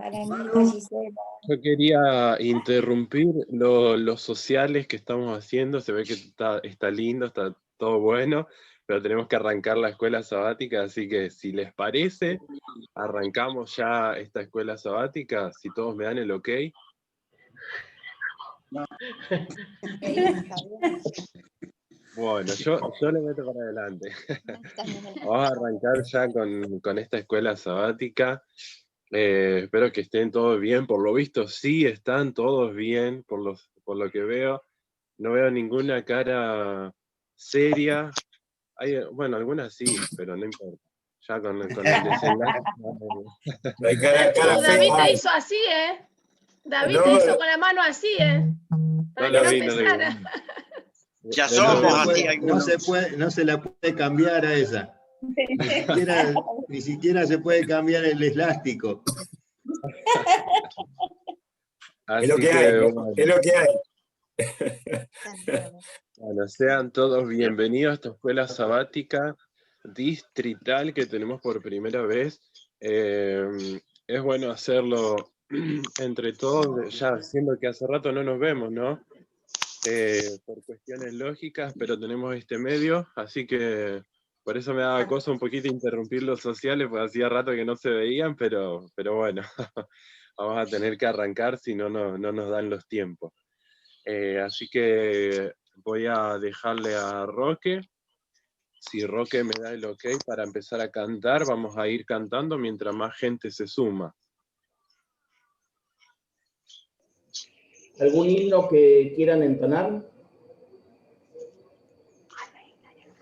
Anita, Gisela. Yo quería interrumpir los sociales que estamos haciendo. Se ve que está lindo, está todo bueno, pero tenemos que arrancar la escuela sabática, así que si les parece, arrancamos ya esta escuela sabática, si todos me dan el ok. Bueno, yo le meto para adelante. Vamos a arrancar ya con esta escuela sabática. Espero que estén todos bien. Por lo visto, sí están todos bien, por lo que veo. No veo ninguna cara seria. Bueno, algunas sí, pero no importa. Ya con el desenlace. No, David te hizo así, ¿eh? David te hizo con la mano así, ¿eh? Para que no empezara. Ya somos así. No se la puede cambiar a esa. Ni siquiera se puede cambiar el elástico. Así Es lo que hay, bueno. es lo que hay. Bueno, sean todos bienvenidos a esta escuela sabática distrital que tenemos por primera vez. Es bueno hacerlo entre todos, ya siendo que hace rato no nos vemos, ¿no? Por cuestiones lógicas, pero tenemos este medio, así que por eso me daba cosa un poquito interrumpir los sociales, porque hacía rato que no se veían, pero bueno, vamos a tener que arrancar, si no, no nos dan los tiempos. Así que voy a dejarle a Roque. Si Roque me da el ok para empezar a cantar, vamos a ir cantando mientras más gente se suma. ¿Algún himno que quieran entonar?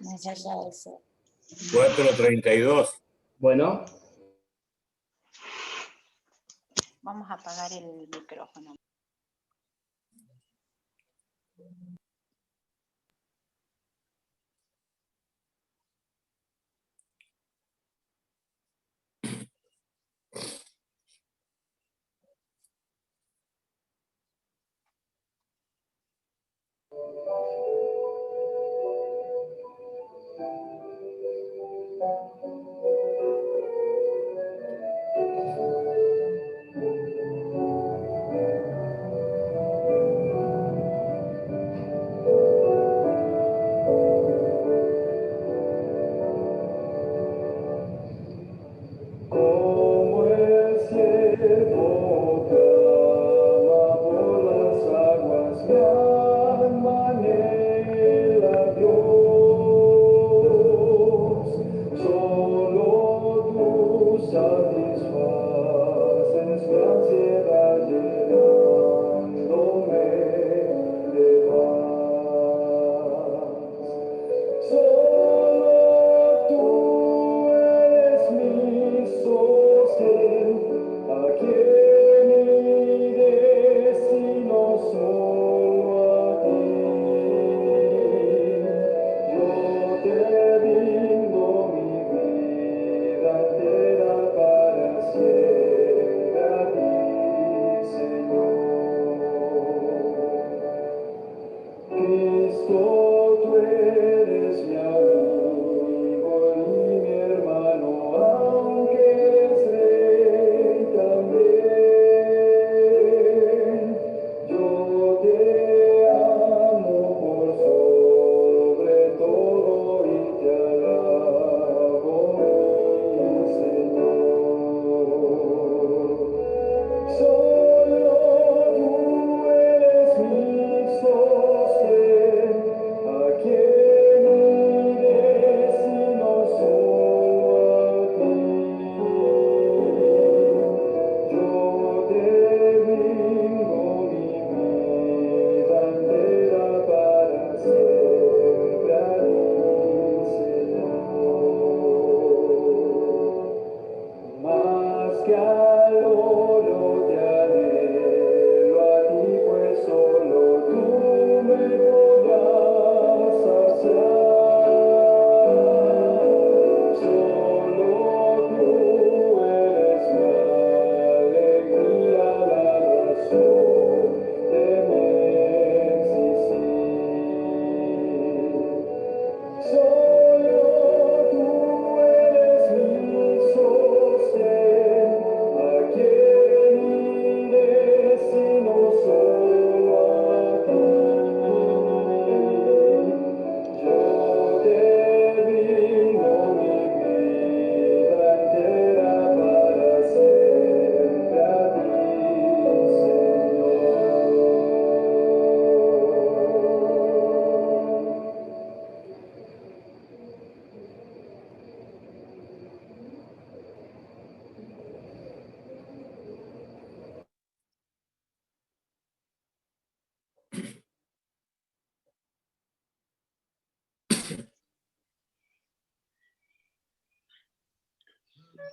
Más allá de eso. 4:32. Bueno. Vamos a apagar el micrófono.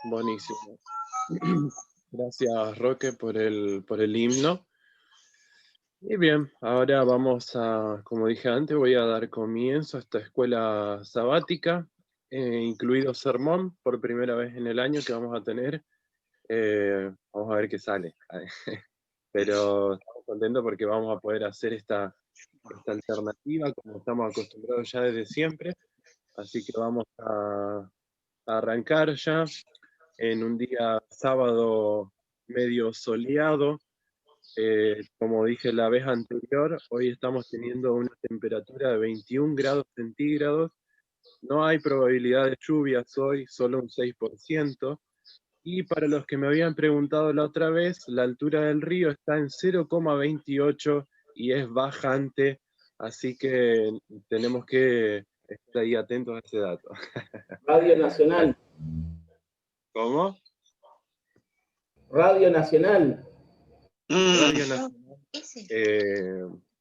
Buenísimo. Gracias, Roque, por el himno. Y bien, ahora vamos a, como dije antes, voy a dar comienzo a esta escuela sabática, incluido sermón, por primera vez en el año que vamos a tener. Vamos a ver qué sale. Pero estamos contentos porque vamos a poder hacer esta alternativa, como estamos acostumbrados ya desde siempre. Así que vamos a arrancar ya en un día sábado medio soleado. Como dije la vez anterior, hoy estamos teniendo una temperatura de 21 grados centígrados. No hay probabilidad de lluvias hoy, solo un 6%. Y para los que me habían preguntado la otra vez, la altura del río está en 0,28 y es bajante, así que tenemos que estar ahí atentos a ese dato. Radio Nacional. ¿Cómo? Radio Nacional. Radio Nacional,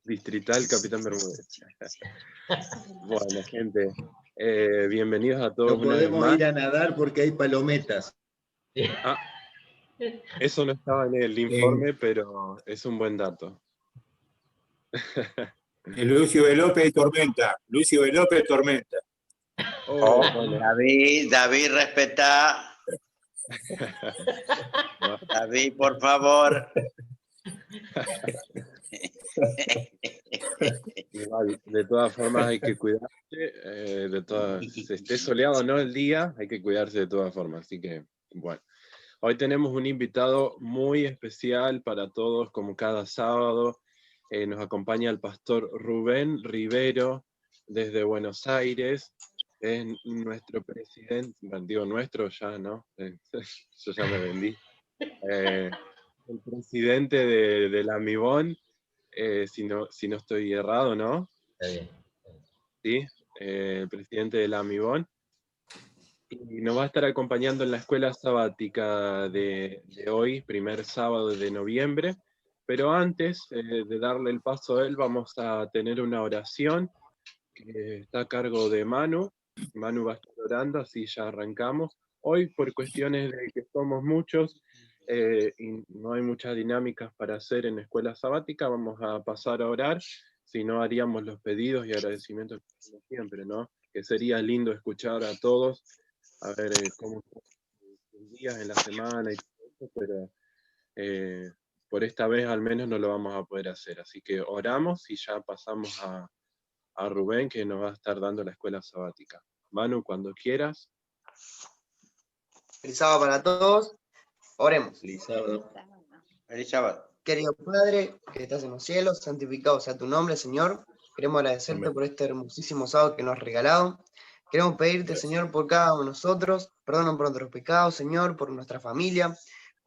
Distrital Capitán Bermúdez. Bueno, gente, bienvenidos a todos No una vez podemos más. ir a nadar porque hay palometas. Ah, eso no estaba en el informe, pero es un buen dato. Lucio Velope y Tormenta. Lucio Velope Tormenta. Oh, bueno. David, respetá. David, por favor. Igual, de todas formas hay que cuidarse, si esté soleado o no el día, hay que cuidarse de todas formas, así que, bueno. Hoy tenemos un invitado muy especial para todos, como cada sábado. Nos acompaña el pastor Rubén Rivero, desde Buenos Aires. Es nuestro presidente, bueno, digo nuestro ya, ¿no? Yo ya me vendí. El presidente de la Amibón, si no estoy errado, ¿no? Está bien. Sí, el presidente de la Amibón. Y nos va a estar acompañando en la escuela sabática de hoy, primer sábado de noviembre. Pero antes de darle el paso a él, vamos a tener una oración que está a cargo de Manu. Manu va a estar orando, así ya arrancamos. Hoy, por cuestiones de que somos muchos y no hay muchas dinámicas para hacer en escuela sabática, vamos a pasar a orar. Si no, haríamos los pedidos y agradecimientos que hacemos siempre, ¿no? Que sería lindo escuchar a todos, a ver cómo están los días en la semana y todo eso, pero por esta vez al menos no lo vamos a poder hacer. Así que oramos y ya pasamos a Rubén, que nos va a estar dando la escuela sabática. Manu, cuando quieras. Feliz sábado para todos. Oremos. Feliz sábado. Feliz sábado. Querido Padre, que estás en los cielos, santificado sea tu nombre, Señor. Queremos agradecerte Amén. por este hermosísimo sábado que nos has regalado. Queremos pedirte, Señor, por cada uno de nosotros. Perdona por nuestros pecados, Señor, por nuestra familia.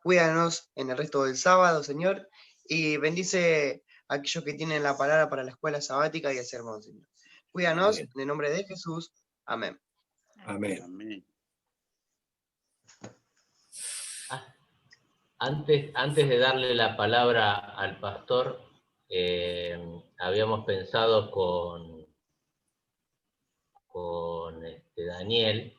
Cuídanos en el resto del sábado, Señor. Y bendice a aquellos que tienen la palabra para la escuela sabática y el sermón, Señor. Cuídanos, Amén. en el nombre de Jesús. Amén. Amén. Amén. Antes de darle la palabra al pastor, habíamos pensado con Daniel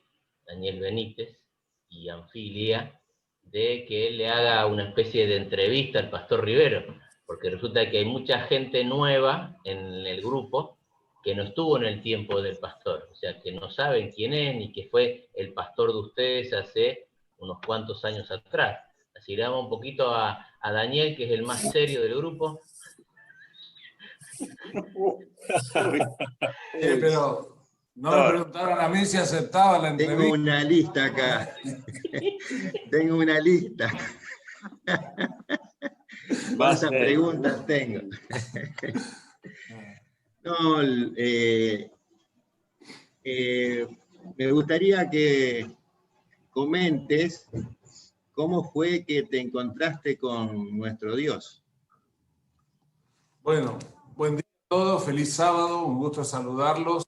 Benítez y Anfilia, de que él le haga una especie de entrevista al pastor Rivero, porque resulta que hay mucha gente nueva en el grupo que no estuvo en el tiempo del pastor, o sea, que no saben quién es ni que fue el pastor de ustedes hace unos cuantos años atrás. Así le damos un poquito a Daniel, que es el más serio del grupo. Pero no me preguntaron a mí si aceptaba la entrevista. Tengo una lista acá. Tengo una lista. ¿Cuántas preguntas tengo? No, me gustaría que comentes cómo fue que te encontraste con nuestro Dios. Bueno, buen día a todos, feliz sábado, un gusto saludarlos.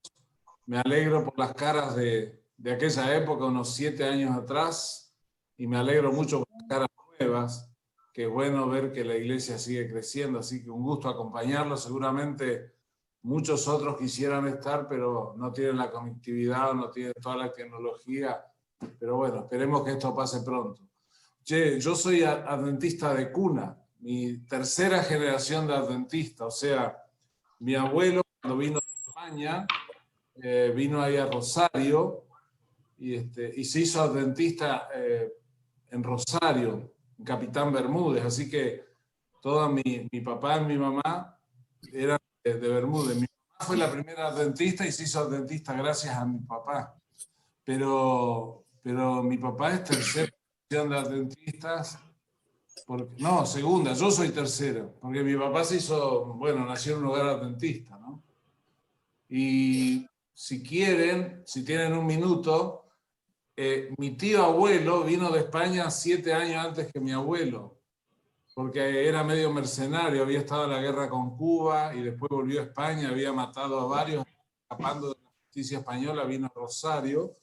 Me alegro por las caras de aquella época, unos 7 años atrás, y me alegro mucho por las caras nuevas. Qué bueno ver que la iglesia sigue creciendo, así que un gusto acompañarlos. Seguramente muchos otros quisieran estar, pero no tienen la conectividad, no tienen toda la tecnología Pero bueno, esperemos que esto pase pronto. Che, yo soy adventista de cuna, mi tercera generación de adventista, o sea, mi abuelo cuando vino de España, vino ahí a Rosario y se hizo adventista en Rosario, en Capitán Bermúdez, así que toda mi papá y mi mamá eran de Bermúdez. Mi mamá fue la primera adventista y se hizo adventista gracias a mi papá. Pero mi papá es tercera generación de adventistas, no, segunda, yo soy tercera, porque mi papá se hizo, bueno, nació en un lugar adventista, ¿no? Y si quieren, si tienen un minuto, mi tío abuelo vino de España 7 años antes que mi abuelo, porque era medio mercenario, había estado en la guerra con Cuba y después volvió a España, había matado a varios, escapando de la justicia española, vino a Rosario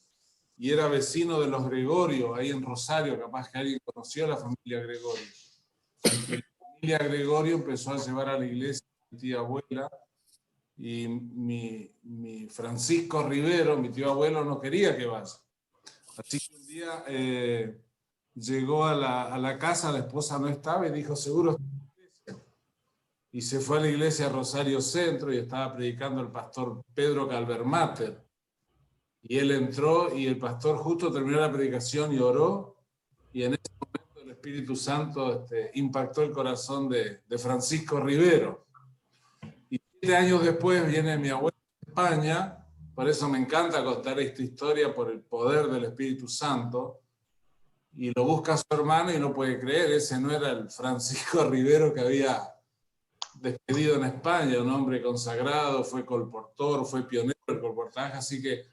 y era vecino de los Gregorio, ahí en Rosario, capaz que alguien conoció a la familia Gregorio. Y la familia Gregorio empezó a llevar a la iglesia a mi tía abuela, y mi Francisco Rivero, mi tío abuelo, no quería que vaya. Así que un día llegó a la casa, la esposa no estaba y dijo, seguro está en la iglesia. Y se fue a la iglesia Rosario Centro y estaba predicando el pastor Pedro Calvermater. Y él entró y el pastor justo terminó la predicación y oró, y en ese momento el Espíritu Santo impactó el corazón de Francisco Rivero. Y 7 años después viene mi abuelo de España, por eso me encanta contar esta historia, por el poder del Espíritu Santo, y lo busca a su hermano y no puede creer, ese no era el Francisco Rivero que había despedido en España, un hombre consagrado, fue colportor, fue pionero del colportaje, así que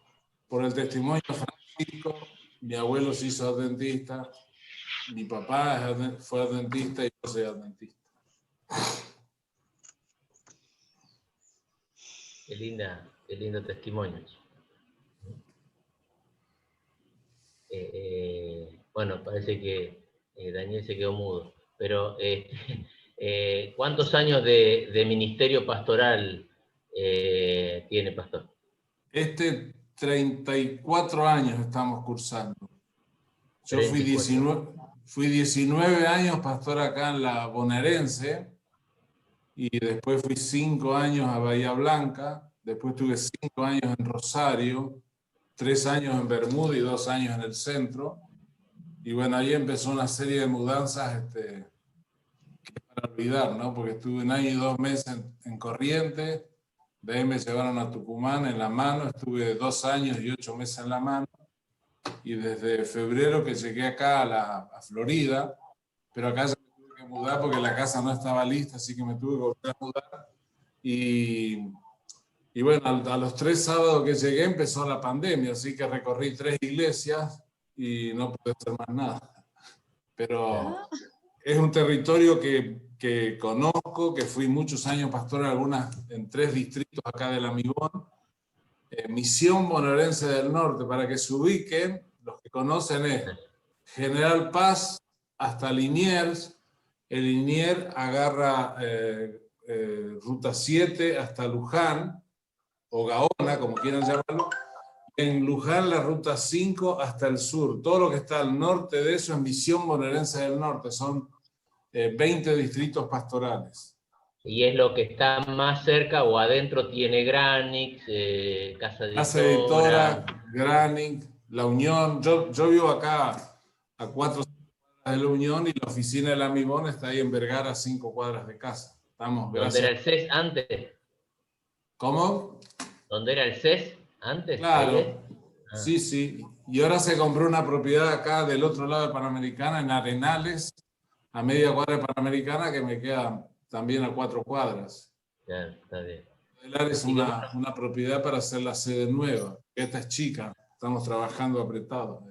por el testimonio de Francisco, mi abuelo se hizo adventista, mi papá fue adventista y yo soy adventista. Qué lindo testimonio. Bueno, parece que Daniel se quedó mudo, pero ¿cuántos años de ministerio pastoral tiene, pastor? 34 años estamos cursando. Yo fui 19 años pastor acá en la bonaerense, y después fui 5 años a Bahía Blanca, después tuve 5 años en Rosario, 3 años en Bermuda y 2 años en el centro. Y bueno, ahí empezó una serie de mudanzas que para olvidar, ¿no? Porque estuve 1 año y 2 meses en Corrientes, de ahí me llevaron a Tucumán en La Mano, estuve 2 años y 8 meses en La Mano, y desde febrero que llegué acá a Florida, pero acá ya me tuve que mudar porque la casa no estaba lista, así que me tuve que volver a mudar. Y bueno, a los 3 sábados que llegué empezó la pandemia, así que recorrí 3 iglesias y no pude hacer más nada. Pero es un territorio que conozco, que fui muchos años pastor en 3 distritos acá del Amigón. Misión Bonaerense del Norte, para que se ubiquen, los que conocen es General Paz hasta Liniers. El Liniers agarra Ruta 7 hasta Luján, o Gaona, como quieran llamarlo. En Luján la Ruta 5 hasta el sur. Todo lo que está al norte de eso es Misión Bonaerense del Norte. Son 20 distritos pastorales. ¿Y es lo que está más cerca o adentro tiene Granix, Casa Editora, Granix, La Unión? Yo vivo acá a 4 cuadras de La Unión y la oficina de la Amigón está ahí en Vergara, a 5 cuadras de casa. Estamos, ¿Dónde era el CES antes? ¿Cómo? ¿Dónde era el CES antes? Claro, sí. Y ahora se compró una propiedad acá del otro lado de Panamericana, en Arenales, a media cuadra de Panamericana, que me queda también a 4 cuadras. Ya, está bien. Es una propiedad para hacer la sede nueva. Esta es chica, estamos trabajando apretados.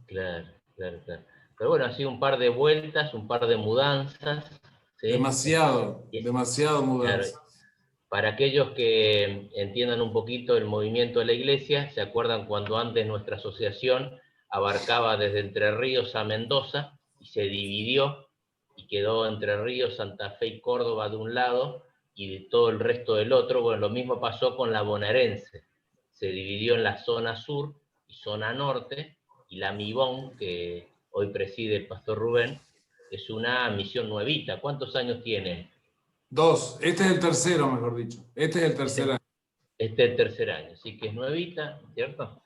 Claro. Pero bueno, ha sido un par de vueltas, un par de mudanzas. ¿sí? Demasiado mudanzas. Claro. Para aquellos que entiendan un poquito el movimiento de la iglesia, ¿se acuerdan cuando antes nuestra asociación abarcaba desde Entre Ríos a Mendoza y se dividió y quedó Entre Ríos, Santa Fe y Córdoba de un lado y de todo el resto del otro? Bueno, lo mismo pasó con la bonaerense. Se dividió en la zona sur y zona norte, y la Mibón, que hoy preside el pastor Rubén, es una misión nuevita. ¿Cuántos años tiene? 2. Este es el tercero, mejor dicho. Este es el tercer año. Este es el tercer año, así que es nuevita, ¿cierto?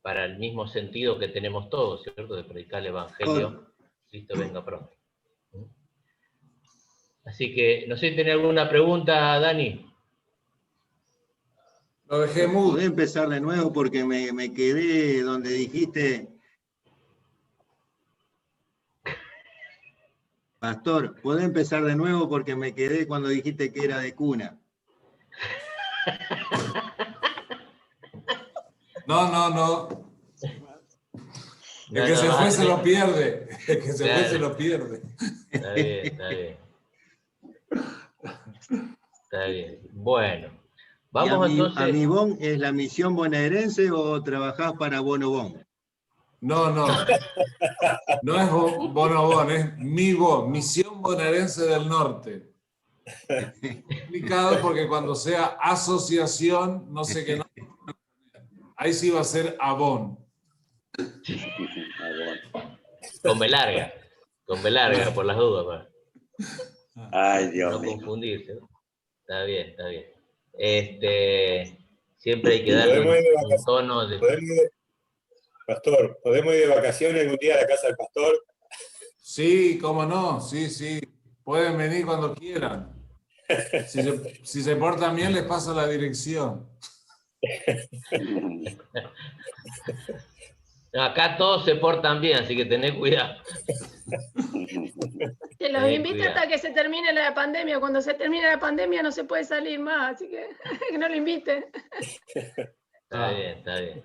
Para el mismo sentido que tenemos todos, ¿cierto? De predicar el Evangelio, Cristo venga pronto. Así que, no sé si tiene alguna pregunta, Dani. Lo dejé mudo. Voy a empezar de nuevo porque me quedé donde dijiste... Pastor, ¿podés empezar de nuevo? Porque me quedé cuando dijiste que era de cuna. No. El que se fue se lo pierde. El que se fue se lo pierde. Está bien, está bien. Está bien. Bueno, vamos entonces. ¿A Mibón es la misión bonaerense o trabajás para Bonobón? No. No es Bonobón, es Mibón, Misión Bonaerense del Norte. Complicado porque cuando sea asociación, no sé qué no. Ahí sí va a ser Abón. Con B larga, por las dudas. Ay, Dios no mío. confundirse. Está bien. Siempre hay que darle un tono de... Pastor, ¿podemos ir de vacaciones algún día a la casa del pastor? Sí, cómo no, sí. Pueden venir cuando quieran. Si se portan bien, les paso la dirección. Acá todos se portan bien, así que tened cuidado. Te los invito hasta que se termine la pandemia. Cuando se termine la pandemia no se puede salir más, así que no lo inviten. Está bien.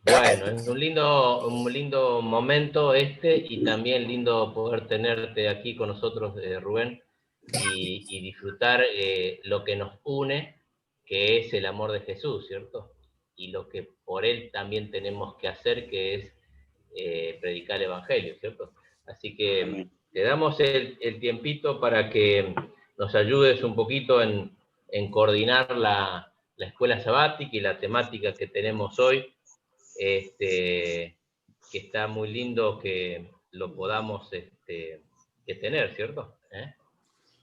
Bueno, es un lindo momento y también lindo poder tenerte aquí con nosotros, Rubén, y disfrutar lo que nos une, que es el amor de Jesús, ¿cierto? Y lo que por él también tenemos que hacer, que es predicar el Evangelio, ¿cierto? Así que te damos el tiempito para que nos ayudes un poquito en coordinar la escuela sabática y la temática que tenemos hoy, que está muy lindo que lo podamos que tener, ¿cierto?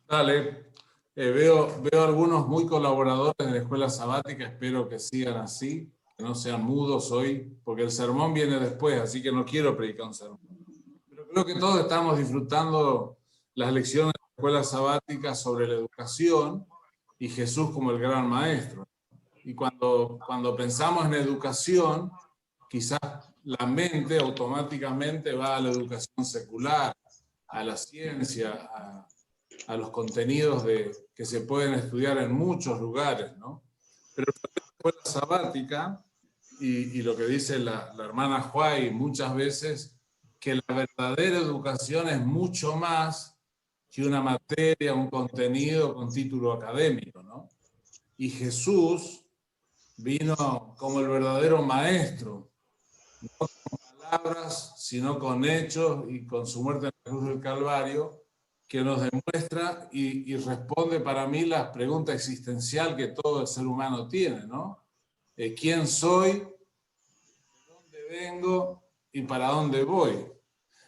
Dale. Veo algunos muy colaboradores de la escuela sabática, espero que sigan así, que no sean mudos hoy, porque el sermón viene después, así que no quiero predicar un sermón. Pero creo que todos estamos disfrutando las lecciones de la escuela sabática sobre la educación y Jesús como el gran maestro. Y cuando pensamos en educación, quizás la mente automáticamente va a la educación secular, a la ciencia, a los contenidos que se pueden estudiar en muchos lugares, ¿no? Pero la escuela sabática, y lo que dice la hermana Juay muchas veces, que la verdadera educación es mucho más que una materia, un contenido con título académico, ¿no? Y Jesús vino como el verdadero maestro, no con palabras, sino con hechos y con su muerte en la cruz del Calvario, que nos demuestra y responde para mí la pregunta existencial que todo el ser humano tiene, ¿no? ¿Quién soy? ¿De dónde vengo? ¿Y para dónde voy?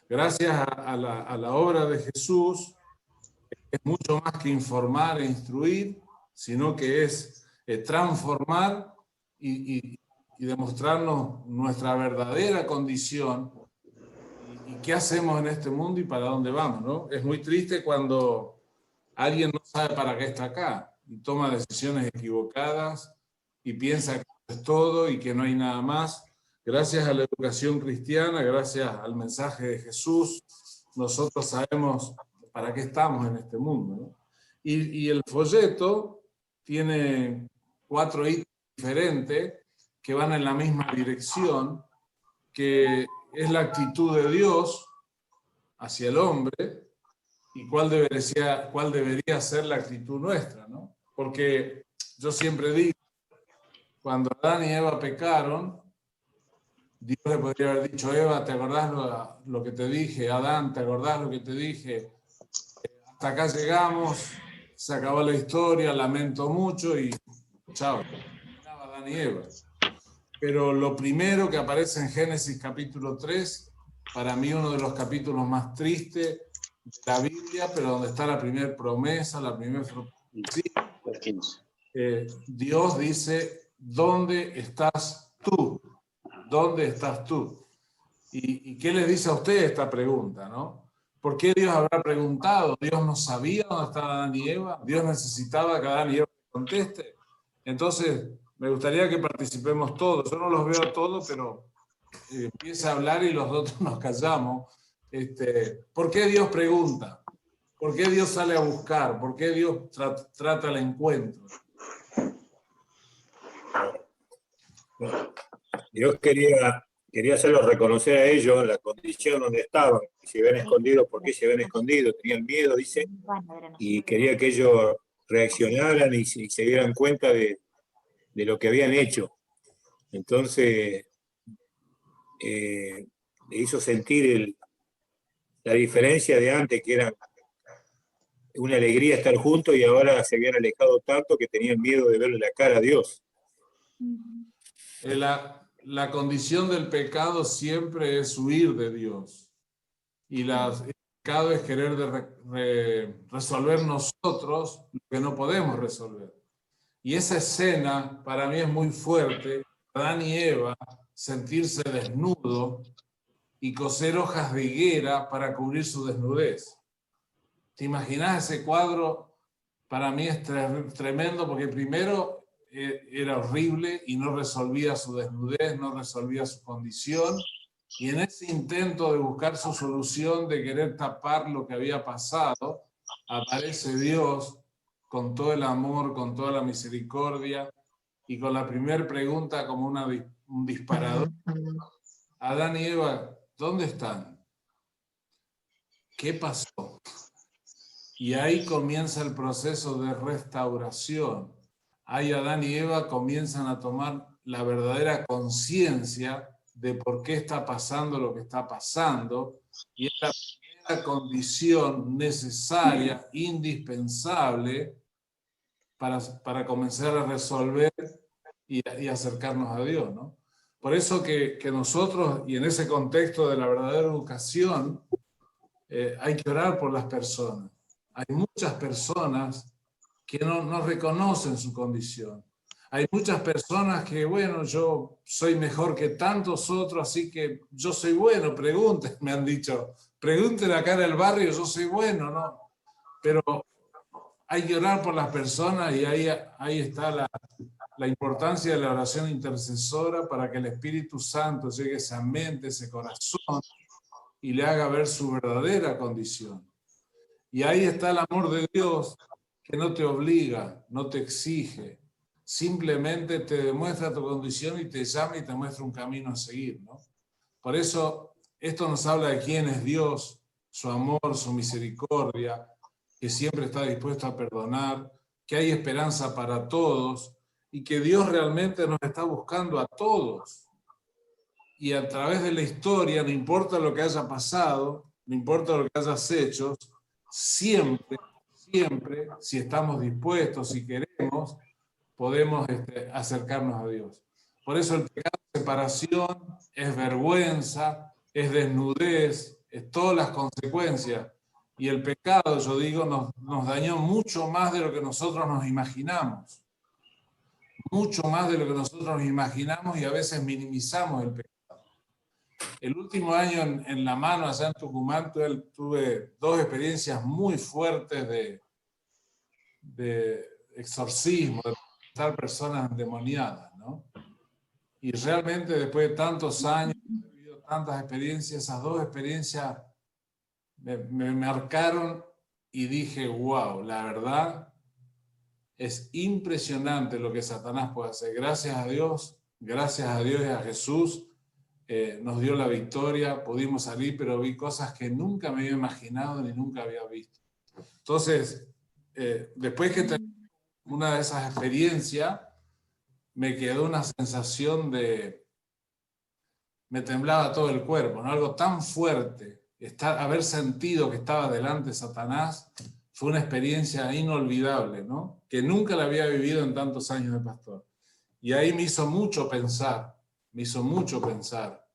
Gracias a la obra de Jesús, es mucho más que informar e instruir, sino que es transformar y demostrarnos nuestra verdadera condición y qué hacemos en este mundo y para dónde vamos, ¿no? Es muy triste cuando alguien no sabe para qué está acá y toma decisiones equivocadas y piensa que es todo y que no hay nada más. Gracias a la educación cristiana, gracias al mensaje de Jesús, nosotros sabemos para qué estamos en este mundo, ¿no? Y el folleto tiene 4 ítems diferentes que van en la misma dirección, que es la actitud de Dios hacia el hombre y cuál debería ser la actitud nuestra, ¿no? Porque yo siempre digo, cuando Adán y Eva pecaron, Dios le podría haber dicho, Eva, ¿te acordás lo que te dije? Adán, ¿te acordás lo que te dije? Hasta acá llegamos, se acabó la historia, lamento mucho y chao. Adán y Eva. pero lo primero que aparece en Génesis capítulo 3, para mí uno de los capítulos más tristes de la Biblia, pero donde está la primera promesa, la primera profecía. Dios dice, ¿dónde estás tú? ¿Dónde estás tú? ¿Y qué les dice a usted esta pregunta, no? ¿Por qué Dios habrá preguntado? ¿Dios no sabía dónde estaban Adán y Eva? ¿Dios necesitaba que Adán y Eva conteste? Entonces, me gustaría que participemos todos. Yo no los veo a todos, pero empieza a hablar y los otros nos callamos. ¿Por qué Dios pregunta? ¿Por qué Dios sale a buscar? ¿Por qué Dios trata el encuentro? Dios quería hacerlos reconocer a ellos la condición donde estaban. Se habían escondido, ¿por qué se habían escondido? Tenían miedo, dice, y quería que ellos reaccionaran y se dieran cuenta de lo que habían hecho. Entonces, le hizo sentir la diferencia de antes, que era una alegría estar juntos, y ahora se habían alejado tanto que tenían miedo de verle la cara a Dios. La condición del pecado siempre es huir de Dios. Y el pecado es querer resolver nosotros lo que no podemos resolver. Y esa escena para mí es muy fuerte. Adán y Eva sentirse desnudo y coser hojas de higuera para cubrir su desnudez. ¿Te imaginas ese cuadro? Para mí es tremendo, porque primero era horrible y no resolvía su desnudez, no resolvía su condición, y en ese intento de buscar su solución, de querer tapar lo que había pasado, aparece Dios con todo el amor, con toda la misericordia, y con la primera pregunta como un disparador. Adán y Eva, ¿dónde están? ¿Qué pasó? Y ahí comienza el proceso de restauración. Ahí Adán y Eva comienzan a tomar la verdadera conciencia de por qué está pasando lo que está pasando, y es la primera condición necesaria, indispensable, para comenzar a resolver y acercarnos a Dios, ¿no? Por eso que nosotros, y en ese contexto de la verdadera educación, hay que orar por las personas. Hay muchas personas que no reconocen su condición. Hay muchas personas que, bueno, yo soy mejor que tantos otros, así que yo soy bueno, pregunten, me han dicho. Pregunten acá en el barrio, yo soy bueno, ¿no? Pero hay que orar por las personas, y ahí está la importancia de la oración intercesora, para que el Espíritu Santo llegue a esa mente, ese corazón, y le haga ver su verdadera condición. Y ahí está el amor de Dios, que no te obliga, no te exige, simplemente te demuestra tu condición y te llama y te muestra un camino a seguir, ¿no? Por eso esto nos habla de quién es Dios, su amor, su misericordia, que siempre está dispuesto a perdonar, que hay esperanza para todos, y que Dios realmente nos está buscando a todos. Y a través de la historia, no importa lo que haya pasado, no importa lo que hayas hecho, siempre, si estamos dispuestos, si queremos, podemos acercarnos a Dios. Por eso el pecado de separación es vergüenza, es desnudez, es todas las consecuencias. Y el pecado, yo digo, nos dañó mucho más de lo que nosotros nos imaginamos. Mucho más de lo que nosotros nos imaginamos, y a veces minimizamos el pecado. El último año en La Mano, allá en Tucumán, tuve 2 experiencias muy fuertes de exorcismo, de estar personas endemoniadas, ¿no? Y realmente después de tantos años, he vivido tantas experiencias, esas 2 experiencias me marcaron, y dije, wow, la verdad es impresionante lo que Satanás puede hacer. Gracias a Dios y a Jesús, nos dio la victoria, pudimos salir, pero vi cosas que nunca me había imaginado ni nunca había visto. Entonces, después que terminé una de esas experiencias, me quedó una sensación me temblaba todo el cuerpo, ¿no? Algo tan fuerte, haber sentido que estaba delante de Satanás, fue una experiencia inolvidable, ¿no? Que nunca la había vivido en tantos años de pastor. Y ahí me hizo mucho pensar. me hizo mucho pensar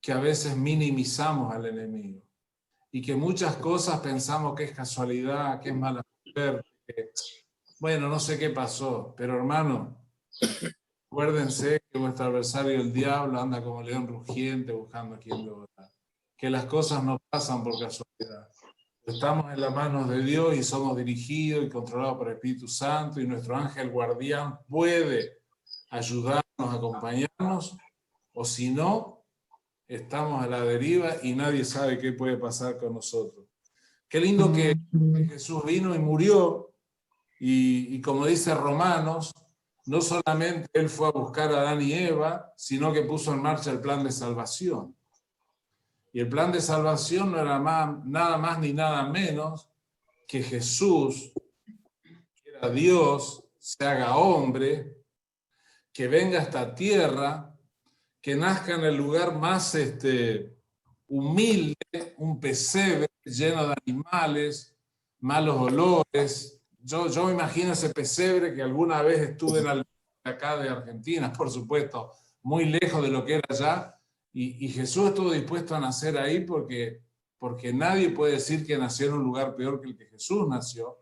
que a veces minimizamos al enemigo y que muchas cosas pensamos que es casualidad, que es mala suerte, que, bueno, no sé qué pasó, pero hermano, acuérdense que vuestro adversario el diablo anda como león rugiente buscando a quien devorar, que las cosas no pasan por casualidad. Estamos en las manos de Dios y somos dirigidos y controlados por el Espíritu Santo, y nuestro ángel guardián puede ayudarnos, acompañarnos, o si no, estamos a la deriva y nadie sabe qué puede pasar con nosotros. Qué lindo que Jesús vino y murió, y como dice Romanos, no solamente Él fue a buscar a Adán y Eva, sino que puso en marcha el plan de salvación. Y el plan de salvación no era nada más ni nada menos que Jesús, que era Dios, se haga hombre, que venga a esta tierra, que nazca en el lugar más humilde, un pesebre lleno de animales, malos olores. Yo me imagino ese pesebre que alguna vez estuve en acá de Argentina, por supuesto, muy lejos de lo que era allá. Y Jesús estuvo dispuesto a nacer ahí porque nadie puede decir que nació en un lugar peor que el que Jesús nació,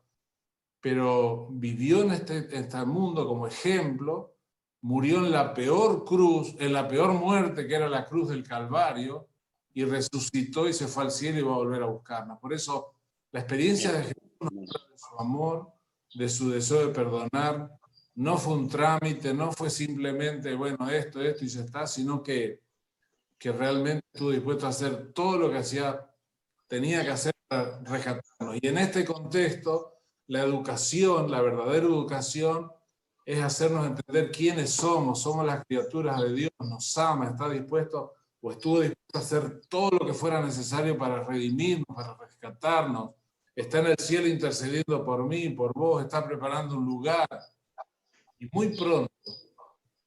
pero vivió en este mundo como ejemplo, murió en la peor cruz, en la peor muerte, que era la cruz del Calvario, y resucitó y se fue al cielo y va a volver a buscarnos. Por eso la experiencia de Jesús nos habla de su amor, de su deseo de perdonar. No fue un trámite, no fue simplemente, bueno, esto y ya está, sino que realmente estuvo dispuesto a hacer todo lo que tenía que hacer para rescatarnos. Y en este contexto, la educación, la verdadera educación, es hacernos entender quiénes somos las criaturas de Dios, nos ama, está dispuesto o estuvo dispuesto a hacer todo lo que fuera necesario para redimirnos, para rescatarnos, está en el cielo intercediendo por mí, por vos, está preparando un lugar. Y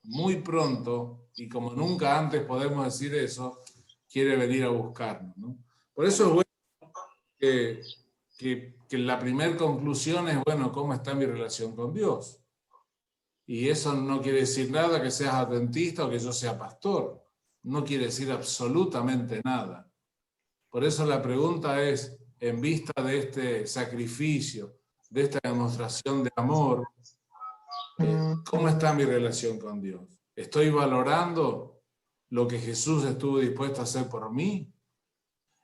muy pronto, y como nunca antes podemos decir eso, quiere venir a buscarnos, ¿no? Por eso es bueno que la primera conclusión es, bueno, ¿cómo está mi relación con Dios? Y eso no quiere decir nada que seas adventista o que yo sea pastor. No quiere decir absolutamente nada. Por eso la pregunta es, en vista de este sacrificio, de esta demostración de amor, ¿cómo está mi relación con Dios? ¿Estoy valorando lo que Jesús estuvo dispuesto a hacer por mí?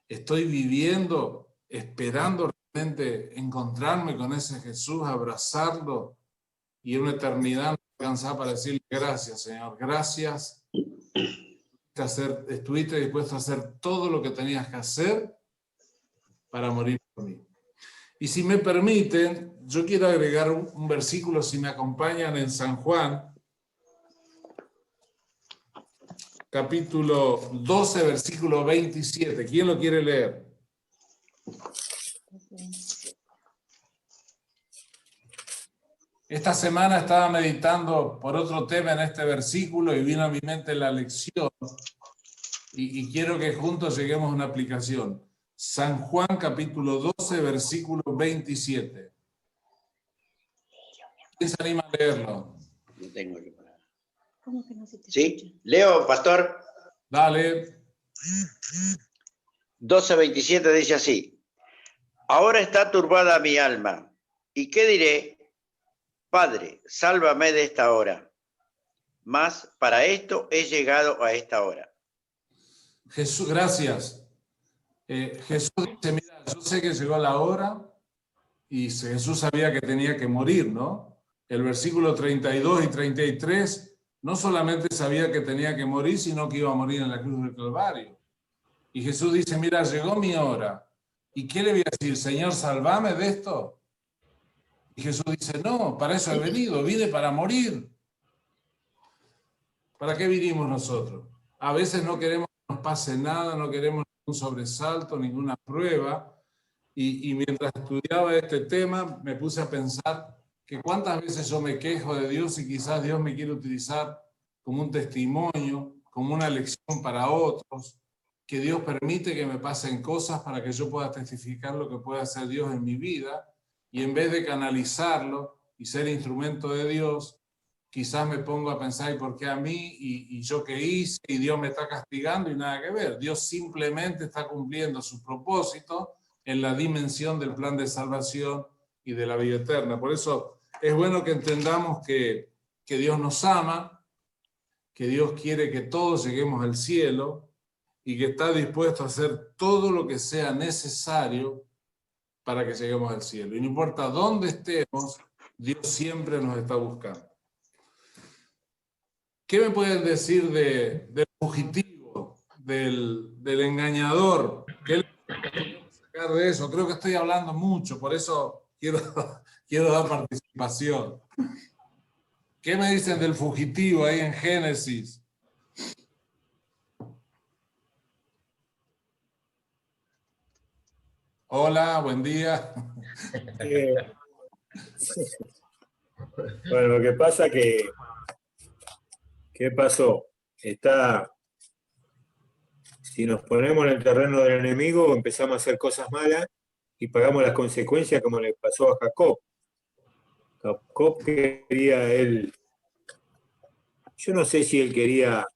¿Estoy viviendo, esperando realmente encontrarme con ese Jesús, abrazarlo y en una eternidad no alcanzar para decirle gracias, Señor, gracias? Estuviste dispuesto a hacer todo lo que tenías que hacer para morir por mí. Y si me permiten, yo quiero agregar un versículo, si me acompañan, en San Juan, capítulo 12, versículo 27. ¿Quién lo quiere leer? Esta semana estaba meditando por otro tema en este versículo y vino a mi mente la lección y quiero que juntos lleguemos a una aplicación. San Juan capítulo 12, versículo 27. ¿Quién se anima a leerlo? No tengo yo para... ¿Sí? Leo, pastor. Dale. 12:27 dice así: ahora está turbada mi alma, ¿y qué diré? Padre, sálvame de esta hora. Mas para esto he llegado a esta hora. Jesús, gracias. Jesús dice, mira, yo sé que llegó la hora, y Jesús sabía que tenía que morir, ¿no? El versículo 32 y 33 no solamente sabía que tenía que morir, sino que iba a morir en la cruz del Calvario. Y Jesús dice, mira, llegó mi hora. ¿Y qué le voy a decir? Señor, sálvame de esto. Y Jesús dice, no, para eso he venido, vine para morir. ¿Para qué vinimos nosotros? A veces no queremos que nos pase nada, no queremos ningún sobresalto, ninguna prueba. Y mientras estudiaba este tema, me puse a pensar que cuántas veces yo me quejo de Dios y quizás Dios me quiere utilizar como un testimonio, como una lección para otros, que Dios permite que me pasen cosas para que yo pueda testificar lo que puede hacer Dios en mi vida, y en vez de canalizarlo y ser instrumento de Dios, quizás me pongo a pensar, ¿y por qué a mí? ¿Y yo qué hice? Y Dios me está castigando y nada que ver. Dios simplemente está cumpliendo su propósito en la dimensión del plan de salvación y de la vida eterna. Por eso es bueno que entendamos que Dios nos ama, que Dios quiere que todos lleguemos al cielo y que está dispuesto a hacer todo lo que sea necesario para que lleguemos al cielo. Y no importa dónde estemos, Dios siempre nos está buscando. ¿Qué me pueden decir del fugitivo, del engañador? ¿Qué le podemos sacar de eso? Creo que estoy hablando mucho, por eso quiero dar participación. ¿Qué me dicen del fugitivo ahí en Génesis? Hola, buen día. Bueno, lo que pasa que, ¿qué pasó? Si nos ponemos en el terreno del enemigo, empezamos a hacer cosas malas y pagamos las consecuencias como le pasó a Jacob. Jacob quería yo no sé si él quería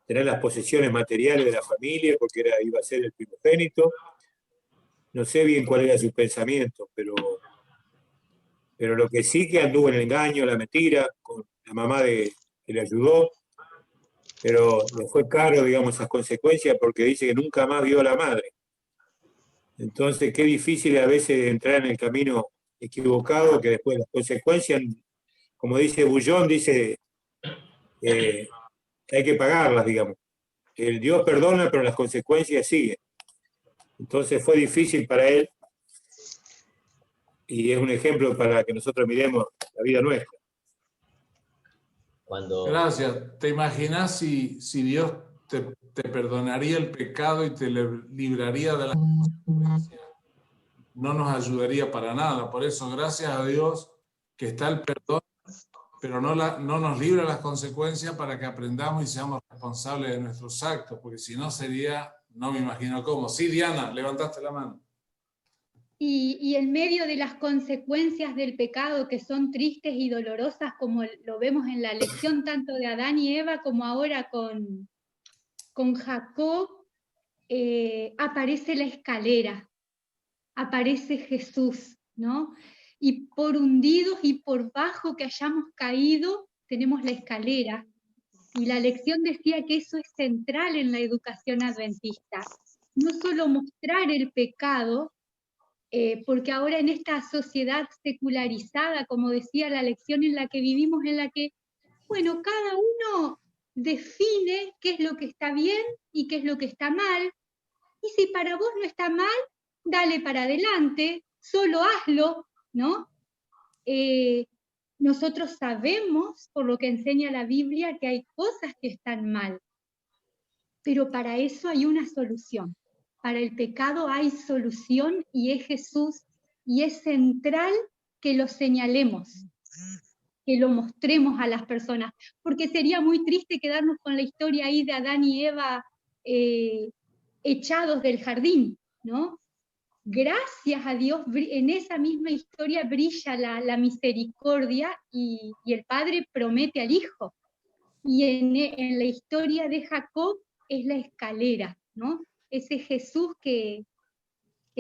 tener las posesiones materiales de la familia porque iba a ser el primogénito. No sé bien cuál era su pensamiento, pero lo que sí que anduvo en el engaño, la mentira, con la mamá que le ayudó, pero le fue caro, digamos, esas consecuencias porque dice que nunca más vio a la madre. Entonces, qué difícil a veces entrar en el camino equivocado, que después las consecuencias, como dice Bullón, dice que hay que pagarlas, digamos. El Dios perdona, pero las consecuencias siguen. Entonces fue difícil para él y es un ejemplo para que nosotros miremos la vida nuestra. Gracias. ¿Te imaginas si Dios te perdonaría el pecado y te libraría de las consecuencias? No nos ayudaría para nada. Por eso, gracias a Dios que está el perdón, pero no nos libra las consecuencias para que aprendamos y seamos responsables de nuestros actos, porque si no sería, no me imagino cómo. Sí, Diana, levantaste la mano. Y en medio de las consecuencias del pecado que son tristes y dolorosas, como lo vemos en la lección tanto de Adán y Eva como ahora con Jacob, aparece la escalera, aparece Jesús, ¿no? Y por hundidos y por bajo que hayamos caído, tenemos la escalera. Y la lección decía que eso es central en la educación adventista. No solo mostrar el pecado, porque ahora en esta sociedad secularizada, como decía la lección en la que vivimos, en la que, bueno, cada uno define qué es lo que está bien y qué es lo que está mal, y si para vos no está mal, dale para adelante, solo hazlo, ¿no? Nosotros sabemos, por lo que enseña la Biblia, que hay cosas que están mal, pero para eso hay una solución. Para el pecado hay solución y es Jesús, y es central que lo señalemos, que lo mostremos a las personas, porque sería muy triste quedarnos con la historia ahí de Adán y Eva echados del jardín, ¿no? Gracias a Dios, en esa misma historia brilla la misericordia y el Padre promete al Hijo. Y en la historia de Jacob es la escalera, ¿no? Ese Jesús que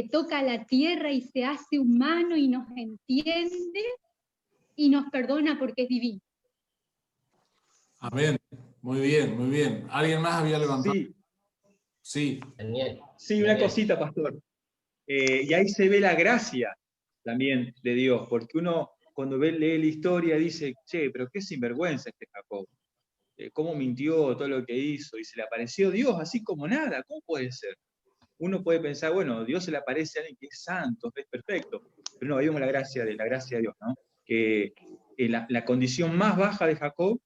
toca la tierra y se hace humano y nos entiende y nos perdona porque es divino. Amén. Muy bien, muy bien. ¿Alguien más había levantado? Sí. Sí, una cosita, pastor. Y ahí se ve la gracia también de Dios, porque uno cuando lee la historia dice, che, pero qué sinvergüenza este Jacob. Cómo mintió, todo lo que hizo, y se le apareció Dios así como nada. ¿Cómo puede ser? Uno puede pensar, bueno, Dios se le aparece a alguien que es santo, que es perfecto, pero no, ahí vemos la gracia de Dios, ¿no? Que en la condición más baja de Jacob,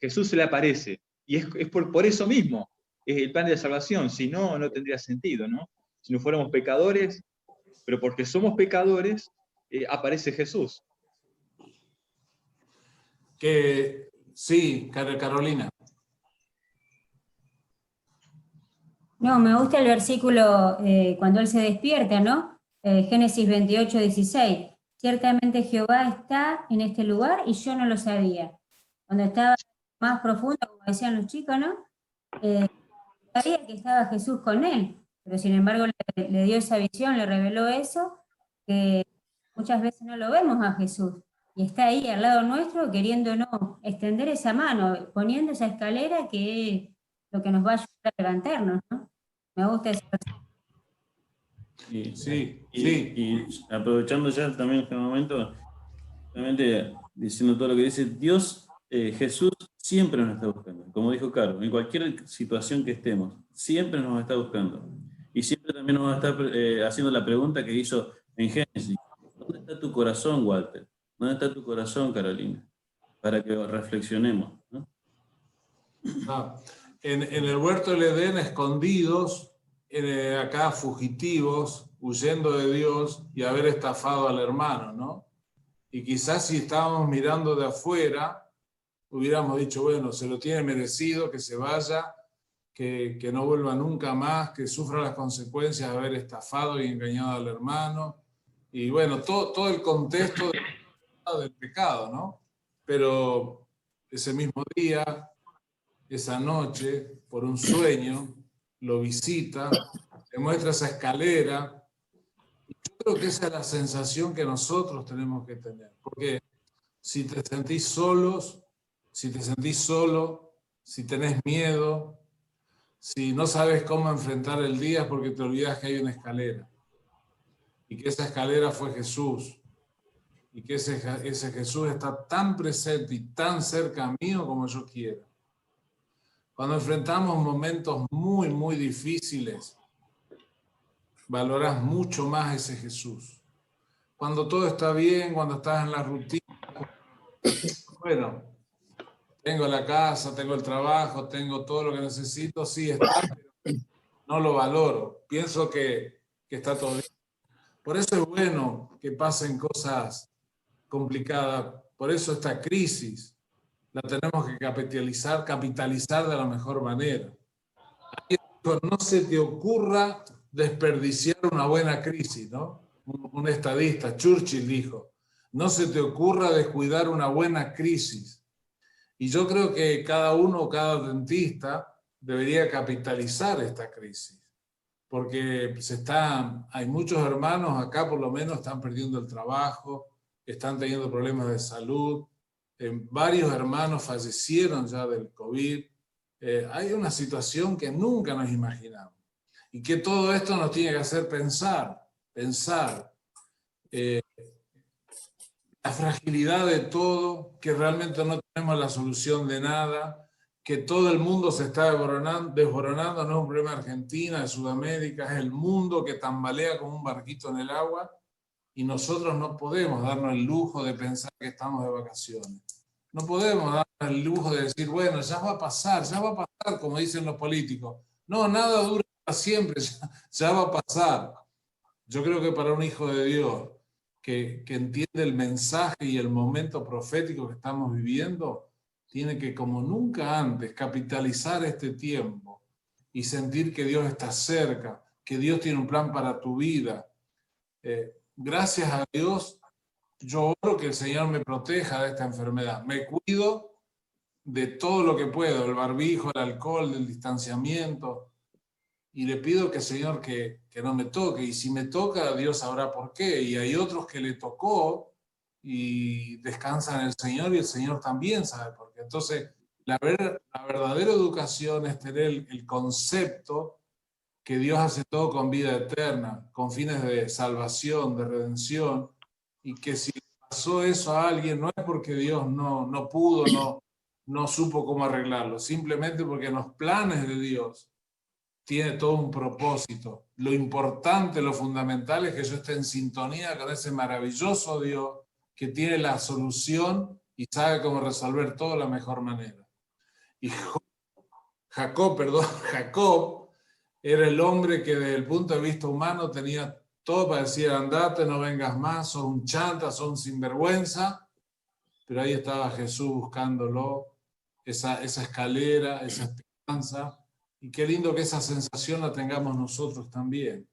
Jesús se le aparece, y es por eso mismo, es el plan de salvación, si no, no tendría sentido, ¿no? Si no fuéramos pecadores, pero porque somos pecadores, aparece Jesús. Sí, Carolina. No, me gusta el versículo cuando él se despierta, ¿no? Génesis 28, 16. ciertamente Jehová está en este lugar y yo no lo sabía. Cuando estaba más profundo, como decían los chicos, ¿no? Sabía que estaba Jesús con él, pero sin embargo le dio esa visión, le reveló eso, que muchas veces no lo vemos a Jesús, y está ahí al lado nuestro queriéndonos extender esa mano, poniendo esa escalera que es lo que nos va a ayudar a levantarnos, ¿no? Me gusta eso. Y aprovechando ya también este momento, realmente diciendo todo lo que dice, Dios, Jesús siempre nos está buscando, como dijo Caro, en cualquier situación que estemos, siempre nos está buscando. Y siempre también nos va a estar haciendo la pregunta que hizo en Génesis: ¿dónde está tu corazón, Walter? ¿Dónde está tu corazón, Carolina? Para que reflexionemos, ¿no? En el huerto del Edén, escondidos, acá fugitivos, huyendo de Dios y haber estafado al hermano, ¿no? Y quizás si estábamos mirando de afuera, hubiéramos dicho, bueno, se lo tiene merecido, que se vaya, que no vuelva nunca más, que sufra las consecuencias de haber estafado y engañado al hermano. Y bueno, todo el contexto del pecado, ¿no? Pero ese mismo día, esa noche, por un sueño, lo visita, le muestra esa escalera. Y yo creo que esa es la sensación que nosotros tenemos que tener. Porque si te sentís solos, si te sentís solo, si tenés miedo, si no sabes cómo enfrentar el día, es porque te olvidas que hay una escalera. Y que esa escalera fue Jesús. Y que ese Jesús está tan presente y tan cerca mío como yo quiera. Cuando enfrentamos momentos muy, muy difíciles, valorás mucho más ese Jesús. Cuando todo está bien, cuando estás en la rutina, bueno, tengo la casa, tengo el trabajo, tengo todo lo que necesito, sí está, pero no lo valoro. Pienso que está todo bien. Por eso es bueno que pasen cosas complicadas. Por eso esta crisis la tenemos que capitalizar de la mejor manera. No se te ocurra desperdiciar una buena crisis, ¿no? Un estadista, Churchill, dijo, no se te ocurra descuidar una buena crisis. Y yo creo que cada uno, cada dentista, debería capitalizar esta crisis. Porque hay muchos hermanos acá, por lo menos, están perdiendo el trabajo, están teniendo problemas de salud. Varios hermanos fallecieron ya del COVID. Hay una situación que nunca nos imaginamos. Y que todo esto nos tiene que hacer pensar la fragilidad de todo, que realmente no tenemos la solución de nada, que todo el mundo se está desboronando, no es un problema de Argentina, de Sudamérica, es el mundo que tambalea como un barquito en el agua, y nosotros no podemos darnos el lujo de pensar que estamos de vacaciones. No podemos darnos el lujo de decir, bueno, ya va a pasar, como dicen los políticos. No, nada dura para siempre, ya va a pasar. Yo creo que para un hijo de Dios que entiende el mensaje y el momento profético que estamos viviendo, tiene que, como nunca antes, capitalizar este tiempo y sentir que Dios está cerca, que Dios tiene un plan para tu vida. Gracias a Dios, yo oro que el Señor me proteja de esta enfermedad. Me cuido de todo lo que puedo, el barbijo, el alcohol, del distanciamiento. Y le pido que, Señor, que no me toque. Y si me toca, Dios sabrá por qué. Y hay otros que le tocó y descansan en el Señor y el Señor también sabe por qué. Entonces, la verdadera educación es tener el concepto que Dios hace todo con vida eterna, con fines de salvación, de redención, y que si pasó eso a alguien no es porque Dios no pudo, no supo cómo arreglarlo, simplemente porque en los planes de Dios tiene todo un propósito. Lo importante, lo fundamental es que yo esté en sintonía con ese maravilloso Dios que tiene la solución y sabe cómo resolver todo de la mejor manera. Y Jacob era el hombre que desde el punto de vista humano tenía todo para decir, andate, no vengas más, sos un chanta, sos un sinvergüenza, pero ahí estaba Jesús buscándolo, esa escalera, esa esperanza, y qué lindo que esa sensación la tengamos nosotros también,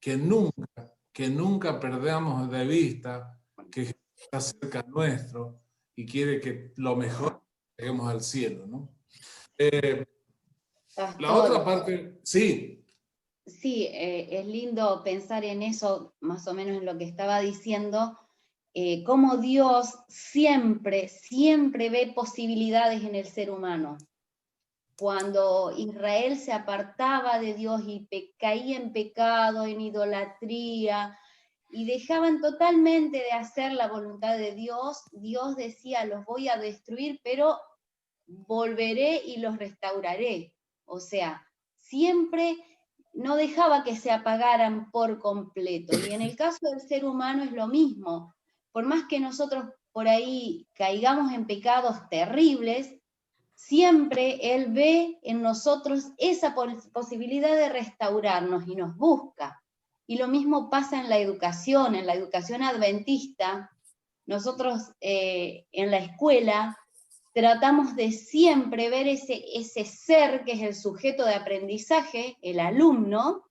que nunca perdamos de vista que Jesús está cerca nuestro y quiere que lo mejor lleguemos al cielo, ¿no? La otra parte, sí. Sí, es lindo pensar en eso, más o menos en lo que estaba diciendo, cómo Dios siempre, siempre ve posibilidades en el ser humano. Cuando Israel se apartaba de Dios y caía en pecado, en idolatría, y dejaban totalmente de hacer la voluntad de Dios, Dios decía, los voy a destruir, pero volveré y los restauraré. O sea, siempre no dejaba que se apagaran por completo. Y en el caso del ser humano es lo mismo. Por más que nosotros por ahí caigamos en pecados terribles, siempre Él ve en nosotros esa posibilidad de restaurarnos y nos busca. Y lo mismo pasa en la educación adventista. Nosotros en la escuela tratamos de siempre ver ese ser que es el sujeto de aprendizaje, el alumno,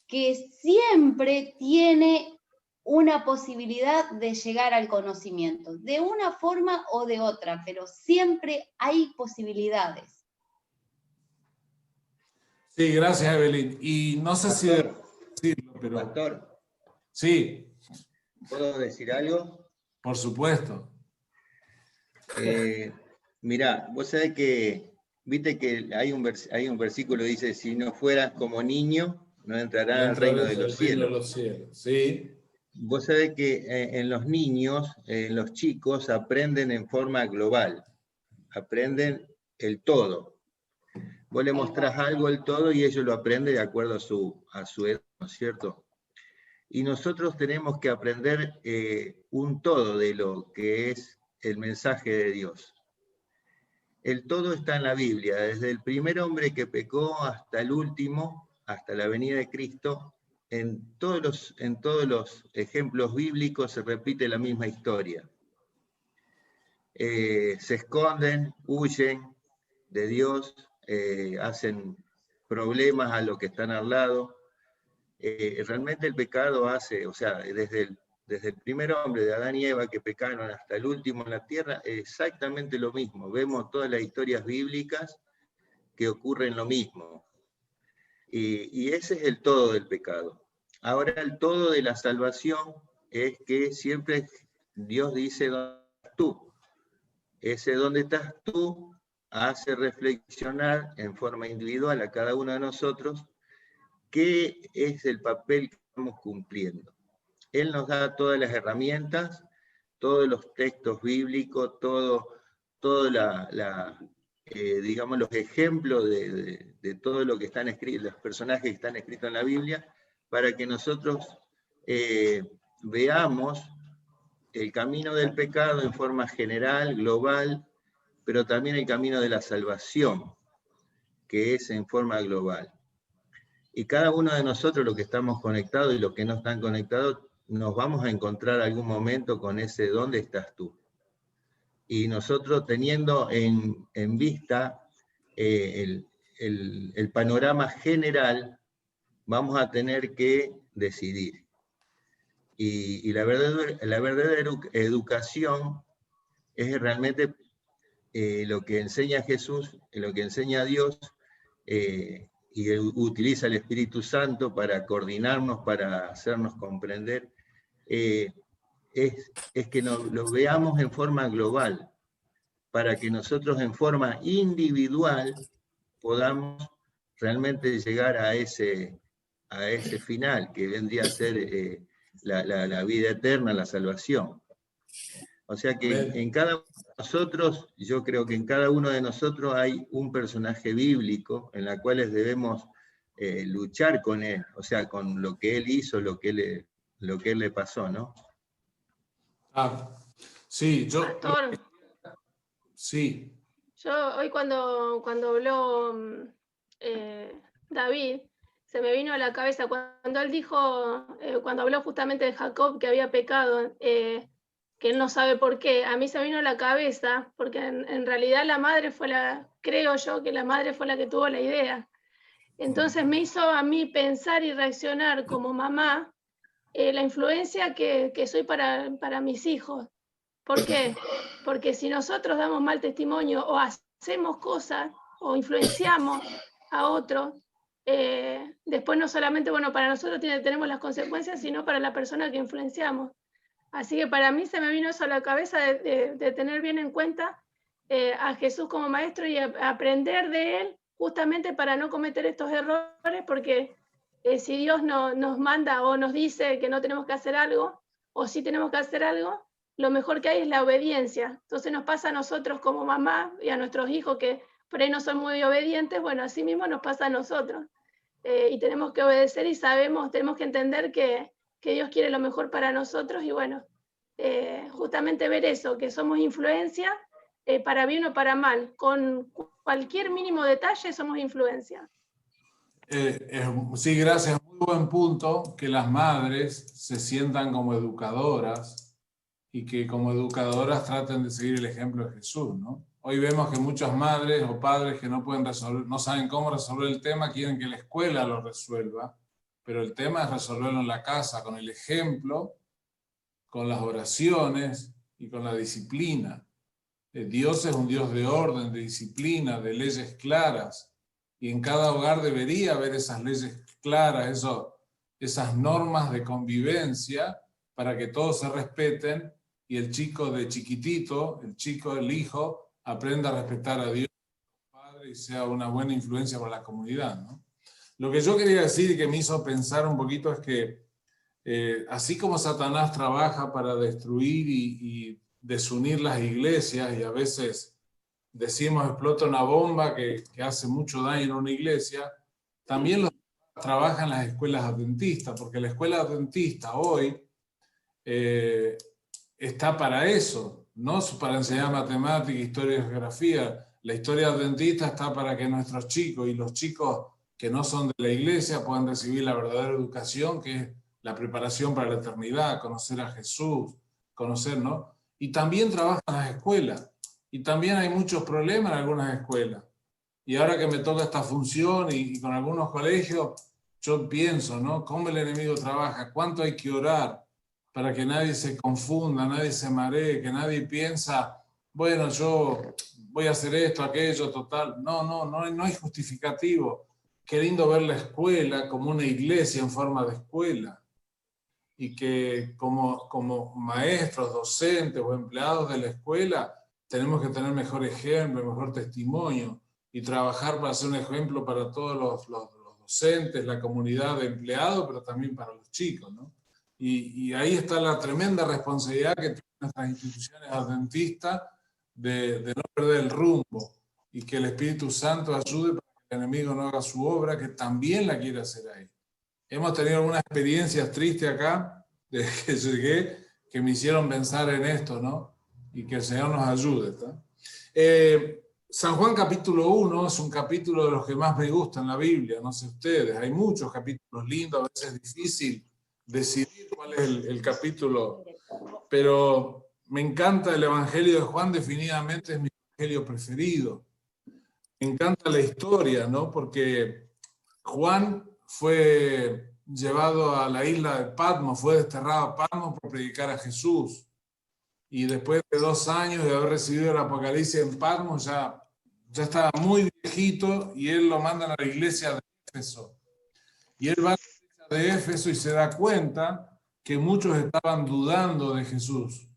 que siempre tiene una posibilidad de llegar al conocimiento, de una forma o de otra, pero siempre hay posibilidades. Sí, gracias, Evelyn. Y no sé si decirlo, pero... Pastor. Sí. ¿Puedo decir algo? Por supuesto. Mirá, vos sabés que, viste que hay un versículo que dice, si no fueras como niño, no entrarás al reino de los cielos. Sí. Vos sabés que en los niños, los chicos aprenden en forma global, aprenden el todo. Vos le mostrás algo el todo y ellos lo aprenden de acuerdo a su edad, ¿no es cierto? Y nosotros tenemos que aprender un todo de lo que es el mensaje de Dios. El todo está en la Biblia, desde el primer hombre que pecó hasta el último, hasta la venida de Cristo. En todos los ejemplos bíblicos se repite la misma historia. Se esconden, huyen de Dios, hacen problemas a los que están al lado. Realmente el pecado hace, o sea, desde el primer hombre de Adán y Eva que pecaron hasta el último en la tierra, exactamente lo mismo. Vemos todas las historias bíblicas que ocurren lo mismo. Y ese es el todo del pecado. Ahora el todo de la salvación es que siempre Dios dice ¿dónde estás tú? Ese ¿dónde estás tú? Hace reflexionar en forma individual a cada uno de nosotros qué es el papel que estamos cumpliendo. Él nos da todas las herramientas, todos los textos bíblicos, digamos, los ejemplos de todo lo que están escritos, los personajes que están escritos en la Biblia, para que nosotros veamos el camino del pecado en forma general, global, pero también el camino de la salvación, que es en forma global. Y cada uno de nosotros, los que estamos conectados y los que no están conectados, nos vamos a encontrar algún momento con ese ¿dónde estás tú? Y nosotros teniendo en vista el panorama general, vamos a tener que decidir. Y la verdadera educación es realmente lo que enseña Jesús, lo que enseña Dios, y utiliza el Espíritu Santo para coordinarnos, para hacernos comprender, es que lo veamos en forma global, para que nosotros en forma individual podamos realmente llegar a ese final, que vendría a ser la vida eterna, la salvación. O sea que en cada uno de nosotros, yo creo que en cada uno de nosotros hay un personaje bíblico en la cual debemos luchar con él, o sea, con lo que él hizo, lo que él le pasó, ¿no? Sí, Pastor, sí. yo hoy cuando habló David, se me vino a la cabeza cuando él dijo, cuando habló justamente de Jacob que había pecado, que él no sabe por qué, a mí se me vino a la cabeza, porque en realidad la madre creo yo que la madre fue la que tuvo la idea. Entonces me hizo a mí pensar y reaccionar como mamá, la influencia que soy para mis hijos. ¿Por qué? Porque si nosotros damos mal testimonio o hacemos cosas o influenciamos a otros, después no solamente, bueno, para nosotros tenemos las consecuencias, sino para la persona que influenciamos. Así que para mí se me vino eso a la cabeza de tener bien en cuenta a Jesús como maestro y aprender de él justamente para no cometer estos errores, porque si Dios nos manda o nos dice que no tenemos que hacer algo, o sí tenemos que hacer algo, lo mejor que hay es la obediencia. Entonces nos pasa a nosotros como mamá y a nuestros hijos que por ahí no son muy obedientes, bueno, así mismo nos pasa a nosotros. Y tenemos que obedecer y tenemos que entender que Dios quiere lo mejor para nosotros y bueno, justamente ver eso, que somos influencia, para bien o para mal, con cualquier mínimo detalle somos influencia. Sí, gracias, muy buen punto, que las madres se sientan como educadoras y que como educadoras traten de seguir el ejemplo de Jesús, ¿no? Hoy vemos que muchas madres o padres que no pueden resolver, no saben cómo resolver el tema, quieren que la escuela lo resuelva, pero el tema es resolverlo en la casa, con el ejemplo, con las oraciones y con la disciplina. Dios es un Dios de orden, de disciplina, de leyes claras, y en cada hogar debería haber esas leyes claras, esas normas de convivencia para que todos se respeten y el chico de chiquitito, el hijo, aprenda a respetar a Dios, Padre, y sea una buena influencia para la comunidad, ¿no? Lo que yo quería decir y que me hizo pensar un poquito es que así como Satanás trabaja para destruir y desunir las iglesias, y a veces decimos explota una bomba que hace mucho daño en una iglesia, también los trabajan en las escuelas adventistas, porque la escuela adventista hoy está para eso, no para enseñar matemática, historia y geografía. La historia adventista está para que nuestros chicos y los chicos que no son de la iglesia puedan recibir la verdadera educación, que es la preparación para la eternidad, conocer a Jesús, conocer, ¿no? Y también trabajan en las escuelas. Y también hay muchos problemas en algunas escuelas. Y ahora que me toca esta función y con algunos colegios, yo pienso, ¿no? ¿Cómo el enemigo trabaja? ¿Cuánto hay que orar para que nadie se confunda, nadie se maree, que nadie piensa, bueno, yo voy a hacer esto, aquello, total? No hay justificativo. Qué lindo ver la escuela como una iglesia en forma de escuela. Y que como maestros, docentes o empleados de la escuela tenemos que tener mejor ejemplo, mejor testimonio y trabajar para ser un ejemplo para todos los docentes, la comunidad de empleados, pero también para los chicos, ¿no? Y ahí está la tremenda responsabilidad que tienen nuestras instituciones adventistas de no perder el rumbo y que el Espíritu Santo ayude para que el enemigo no haga su obra, que también la quiere hacer ahí. Hemos tenido algunas experiencias tristes acá, desde que llegué, que me hicieron pensar en esto, ¿no? Y que el Señor nos ayude, ¿tá? San Juan capítulo 1 es un capítulo de los que más me gusta en la Biblia, no sé ustedes, hay muchos capítulos lindos, a veces es difícil decidir cuál es el capítulo, pero me encanta el Evangelio de Juan, definitivamente es mi evangelio preferido. Me encanta la historia, ¿no? Porque Juan fue llevado a la isla de Patmos, fue desterrado a Patmos por predicar a Jesús. Y después de 2 años de haber recibido el Apocalipsis en Patmos, ya estaba muy viejito y él lo mandan a la iglesia de Éfeso. Y él va a la iglesia de Éfeso y se da cuenta que muchos estaban dudando de Jesús.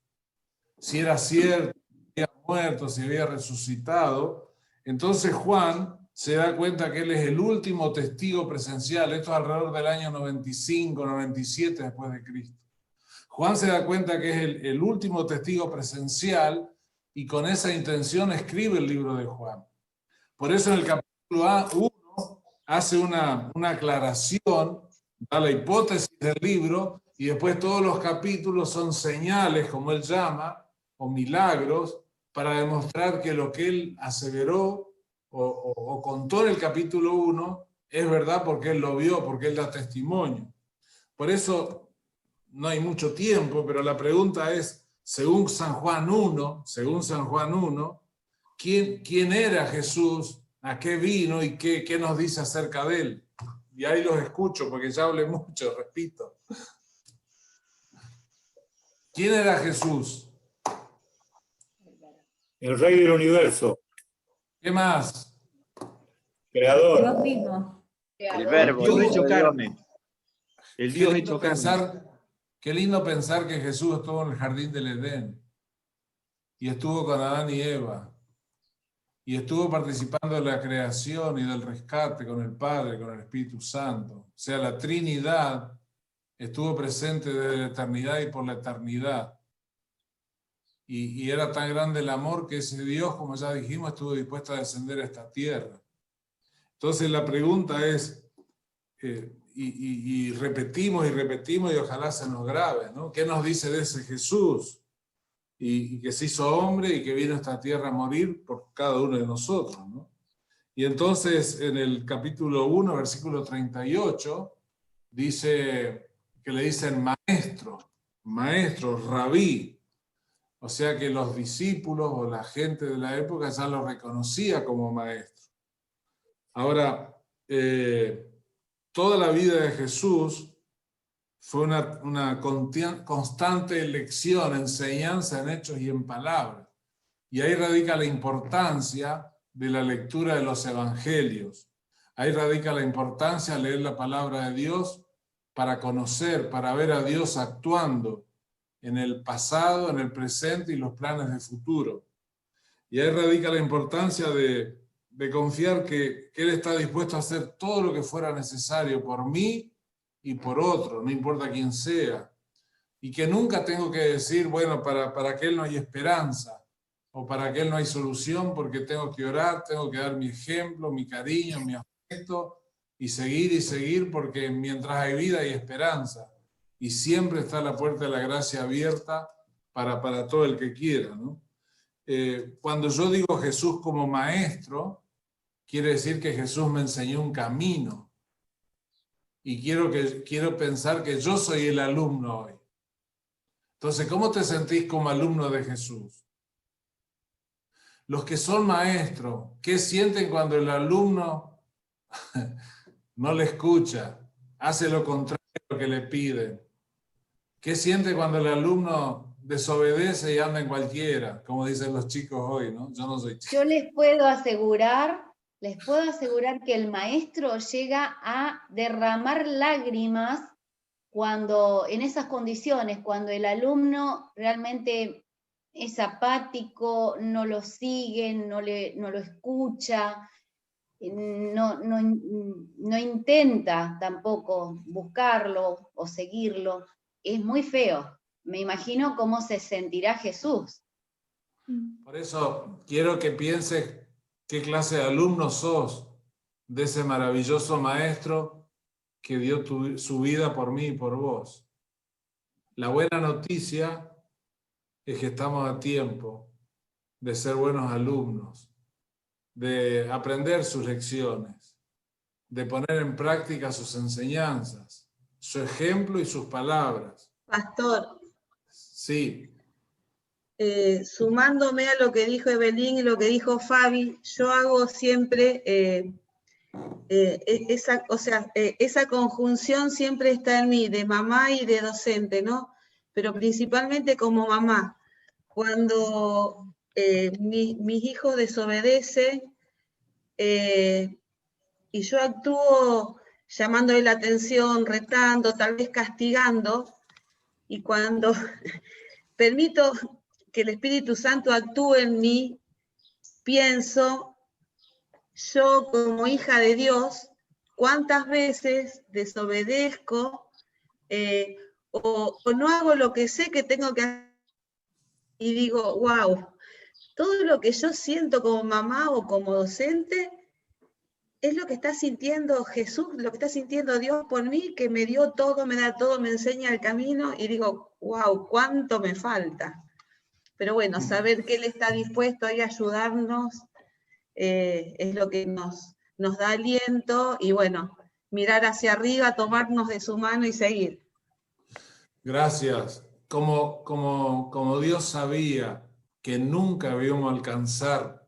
Si era cierto, si había muerto, si había resucitado. Entonces Juan se da cuenta que él es el último testigo presencial. Esto es alrededor del año 95, 97 después de Cristo. Juan se da cuenta que es el último testigo presencial y con esa intención escribe el libro de Juan. Por eso en el capítulo 1 hace una aclaración, da la hipótesis del libro y después todos los capítulos son señales, como él llama, o milagros, para demostrar que lo que él aseveró o contó en el capítulo 1 es verdad porque él lo vio, porque él da testimonio. Por eso no hay mucho tiempo, pero la pregunta es, según San Juan 1, ¿quién era Jesús? ¿A qué vino? ¿Y qué nos dice acerca de él? Y ahí los escucho, porque ya hablé mucho, repito. ¿Quién era Jesús? El Rey del universo. ¿Qué más? Creador. Dios mismo. El verbo. Dios el hecho Hijo de Dios. carne. El Dios hecho carne. Qué lindo pensar que Jesús estuvo en el jardín del Edén y estuvo con Adán y Eva y estuvo participando de la creación y del rescate con el Padre, con el Espíritu Santo. O sea, la Trinidad estuvo presente desde la eternidad y por la eternidad. Y era tan grande el amor que ese Dios, como ya dijimos, estuvo dispuesto a descender a esta tierra. Entonces la pregunta es, y repetimos y ojalá se nos grabe, ¿no? ¿Qué nos dice de ese Jesús? Y que se hizo hombre y que vino a esta tierra a morir por cada uno de nosotros, ¿no? Y entonces en el capítulo 1, versículo 38, dice que le dicen maestro, rabí. O sea que los discípulos o la gente de la época ya lo reconocía como maestro. Ahora, toda la vida de Jesús fue una constante lección, enseñanza en hechos y en palabras. Y ahí radica la importancia de la lectura de los evangelios. Ahí radica la importancia de leer la palabra de Dios para conocer, para ver a Dios actuando en el pasado, en el presente y los planes de futuro. Y ahí radica la importancia de confiar que Él está dispuesto a hacer todo lo que fuera necesario por mí y por otro, no importa quién sea. Y que nunca tengo que decir, bueno, para aquel no hay esperanza, o para aquel no hay solución, porque tengo que orar, tengo que dar mi ejemplo, mi cariño, mi afecto, y seguir, porque mientras hay vida hay esperanza. Y siempre está la puerta de la gracia abierta para todo el que quiera, ¿no? Cuando yo digo Jesús como maestro, quiere decir que Jesús me enseñó un camino. Y quiero pensar que yo soy el alumno hoy. Entonces, ¿cómo te sentís como alumno de Jesús? Los que son maestros, ¿qué sienten cuando el alumno no le escucha, hace lo contrario a lo que le piden? ¿Qué siente cuando el alumno desobedece y anda en cualquiera? Como dicen los chicos hoy, ¿no? Yo no soy chico. Yo les puedo asegurar que el maestro llega a derramar lágrimas cuando, en esas condiciones, cuando el alumno realmente es apático, no lo sigue, no lo escucha, no intenta tampoco buscarlo o seguirlo. Es muy feo. Me imagino cómo se sentirá Jesús. Por eso quiero que pienses qué clase de alumno sos de ese maravilloso maestro que dio su vida por mí y por vos. La buena noticia es que estamos a tiempo de ser buenos alumnos, de aprender sus lecciones, de poner en práctica sus enseñanzas, su ejemplo y sus palabras. Pastor, Sí. Sumándome a lo que dijo Evelyn y lo que dijo Fabi, yo hago siempre esa conjunción siempre está en mí, de mamá y de docente, ¿no? Pero principalmente como mamá. Cuando mis hijos desobedecen y yo actúo llamándole la atención, retando, tal vez castigando, y cuando permito que el Espíritu Santo actúe en mí, pienso, yo como hija de Dios, cuántas veces desobedezco o no hago lo que sé que tengo que hacer y digo, wow, todo lo que yo siento como mamá o como docente es lo que está sintiendo Jesús, lo que está sintiendo Dios por mí, que me dio todo, me da todo, me enseña el camino, y digo, wow, cuánto me falta. Pero bueno, saber que Él está dispuesto a ayudarnos es lo que nos da aliento, y bueno, mirar hacia arriba, tomarnos de su mano y seguir. Gracias. Como Dios sabía que nunca íbamos a alcanzar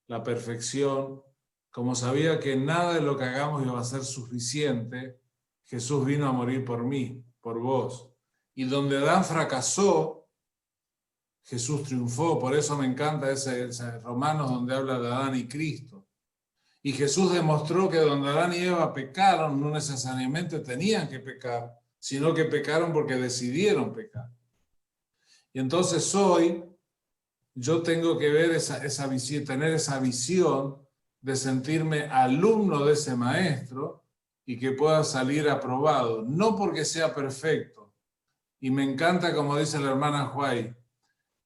la perfección, como sabía que nada de lo que hagamos iba a ser suficiente, Jesús vino a morir por mí, por vos. Y donde Adán fracasó, Jesús triunfó. Por eso me encanta ese Romanos donde habla de Adán y Cristo. Y Jesús demostró que donde Adán y Eva pecaron, no necesariamente tenían que pecar, sino que pecaron porque decidieron pecar. Y entonces hoy yo tengo que ver esa visión, tener esa visión de sentirme alumno de ese maestro y que pueda salir aprobado, no porque sea perfecto. Y me encanta, como dice la hermana Huay,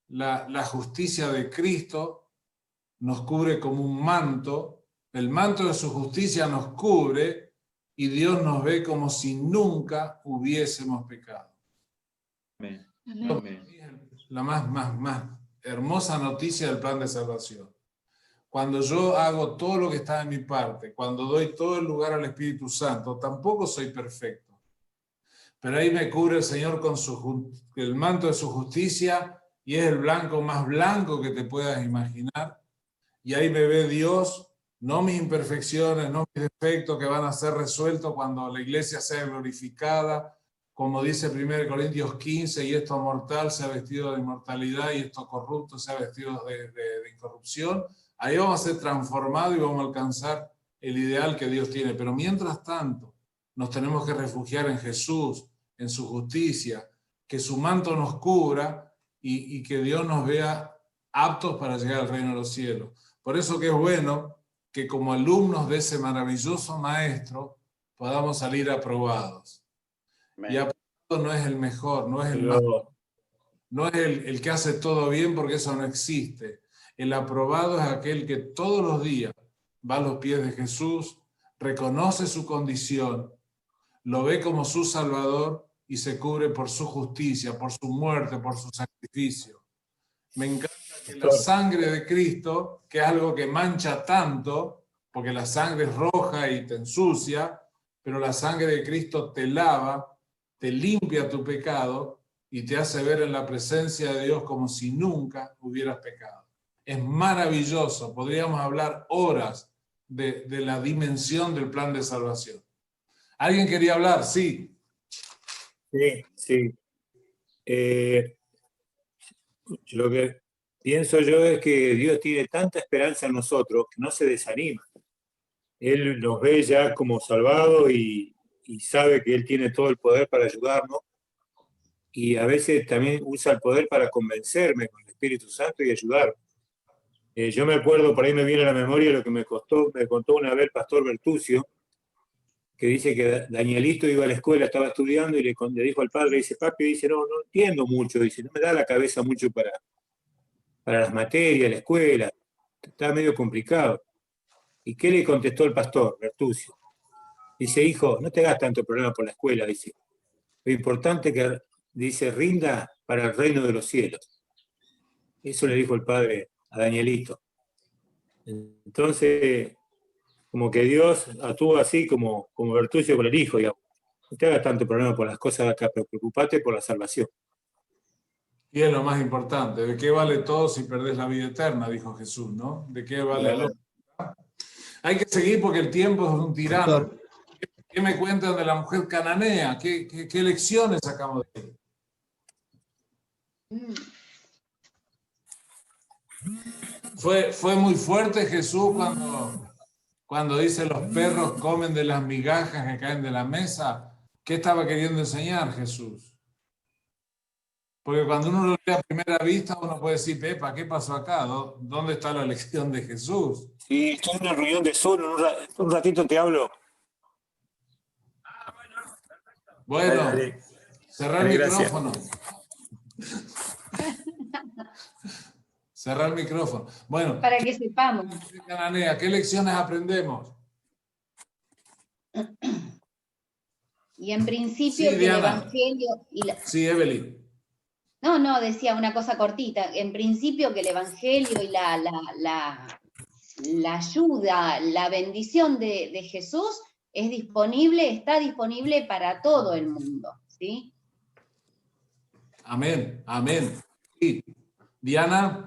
la justicia de Cristo nos cubre como un manto. El manto de su justicia nos cubre y Dios nos ve como si nunca hubiésemos pecado. Amén. La más hermosa noticia del plan de salvación. Cuando yo hago todo lo que está de mi parte, cuando doy todo el lugar al Espíritu Santo, tampoco soy perfecto. Pero ahí me cubre el Señor con el manto de su justicia y es el blanco más blanco que te puedas imaginar. Y ahí me ve Dios. No mis imperfecciones, no mis defectos que van a ser resueltos cuando la iglesia sea glorificada, como dice 1 Corintios 15, y esto mortal sea vestido de inmortalidad y esto corrupto sea vestido de incorrupción. Ahí vamos a ser transformados y vamos a alcanzar el ideal que Dios tiene. Pero mientras tanto, nos tenemos que refugiar en Jesús, en su justicia, que su manto nos cubra y que Dios nos vea aptos para llegar al reino de los cielos. Por eso que es bueno que como alumnos de ese maravilloso maestro podamos salir aprobados. Y aprobado no es el mejor, no es el más, no es el que hace todo bien, porque eso no existe. El aprobado es aquel que todos los días va a los pies de Jesús, reconoce su condición, lo ve como su Salvador y se cubre por su justicia, por su muerte, por su sacrificio. Me encanta que la sangre de Cristo, que es algo que mancha tanto, porque la sangre es roja y te ensucia, pero la sangre de Cristo te lava, te limpia tu pecado y te hace ver en la presencia de Dios como si nunca hubieras pecado. Es maravilloso, podríamos hablar horas de la dimensión del plan de salvación. ¿Alguien quería hablar? Sí. Sí. Lo que pienso yo es que Dios tiene tanta esperanza en nosotros que no se desanima. Él nos ve ya como salvados y sabe que Él tiene todo el poder para ayudarnos. Y a veces también usa el poder para convencerme con el Espíritu Santo y ayudarme. Yo me acuerdo, por ahí me viene a la memoria lo que me contó una vez el pastor Bertuccio, que dice que Danielito iba a la escuela, estaba estudiando y le dijo al padre, dice, papi, dice, no entiendo mucho, dice, no me da la cabeza mucho para las materias, la escuela, está medio complicado. ¿Y qué le contestó el pastor Bertuccio? Dice, hijo, no te hagas tanto problema por la escuela, dice, lo importante es que, dice, rinda para el reino de los cielos. Eso le dijo el padre a Danielito. Entonces, como que Dios actúa así como Bertuccio con el hijo, digamos. No te hagas tanto problema por las cosas de acá, pero preocupate por la salvación. Y es lo más importante. ¿De qué vale todo si perdés la vida eterna? Dijo Jesús, ¿no? ¿De qué vale el hombre? Hay que seguir porque el tiempo es un tirano. ¿Qué me cuentan de la mujer cananea? ¿Qué lecciones sacamos de ahí? Fue muy fuerte Jesús cuando dice los perros comen de las migajas que caen de la mesa. ¿Qué estaba queriendo enseñar Jesús? Porque cuando uno lo ve a primera vista, uno puede decir, Pepa, ¿qué pasó acá? ¿Dónde está la lección de Jesús? Sí, estoy en una reunión de Zoom, un ratito te hablo. Bueno, cerrar el micrófono. Cerrar el micrófono. Bueno. Para que sepamos. Cananea, ¿qué lecciones aprendemos? Y en principio Sí, que Diana. el Evangelio... Sí, Evelyn. No, decía una cosa cortita. En principio que el Evangelio y la ayuda, la bendición de Jesús está disponible para todo el mundo, ¿sí? Amén, amén. Sí. Diana.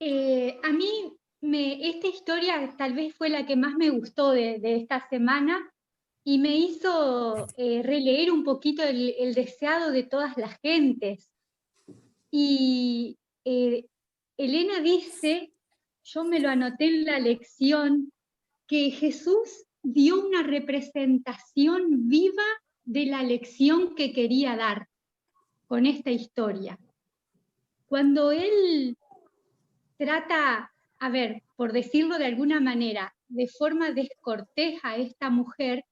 A mí esta historia tal vez fue la que más me gustó de esta semana, y me hizo releer un poquito el deseado de todas las gentes. Y Elena dice, yo me lo anoté en la lección, que Jesús dio una representación viva de la lección que quería dar con esta historia. Cuando él trata, a ver, por decirlo de alguna manera, de forma descortés a esta mujer,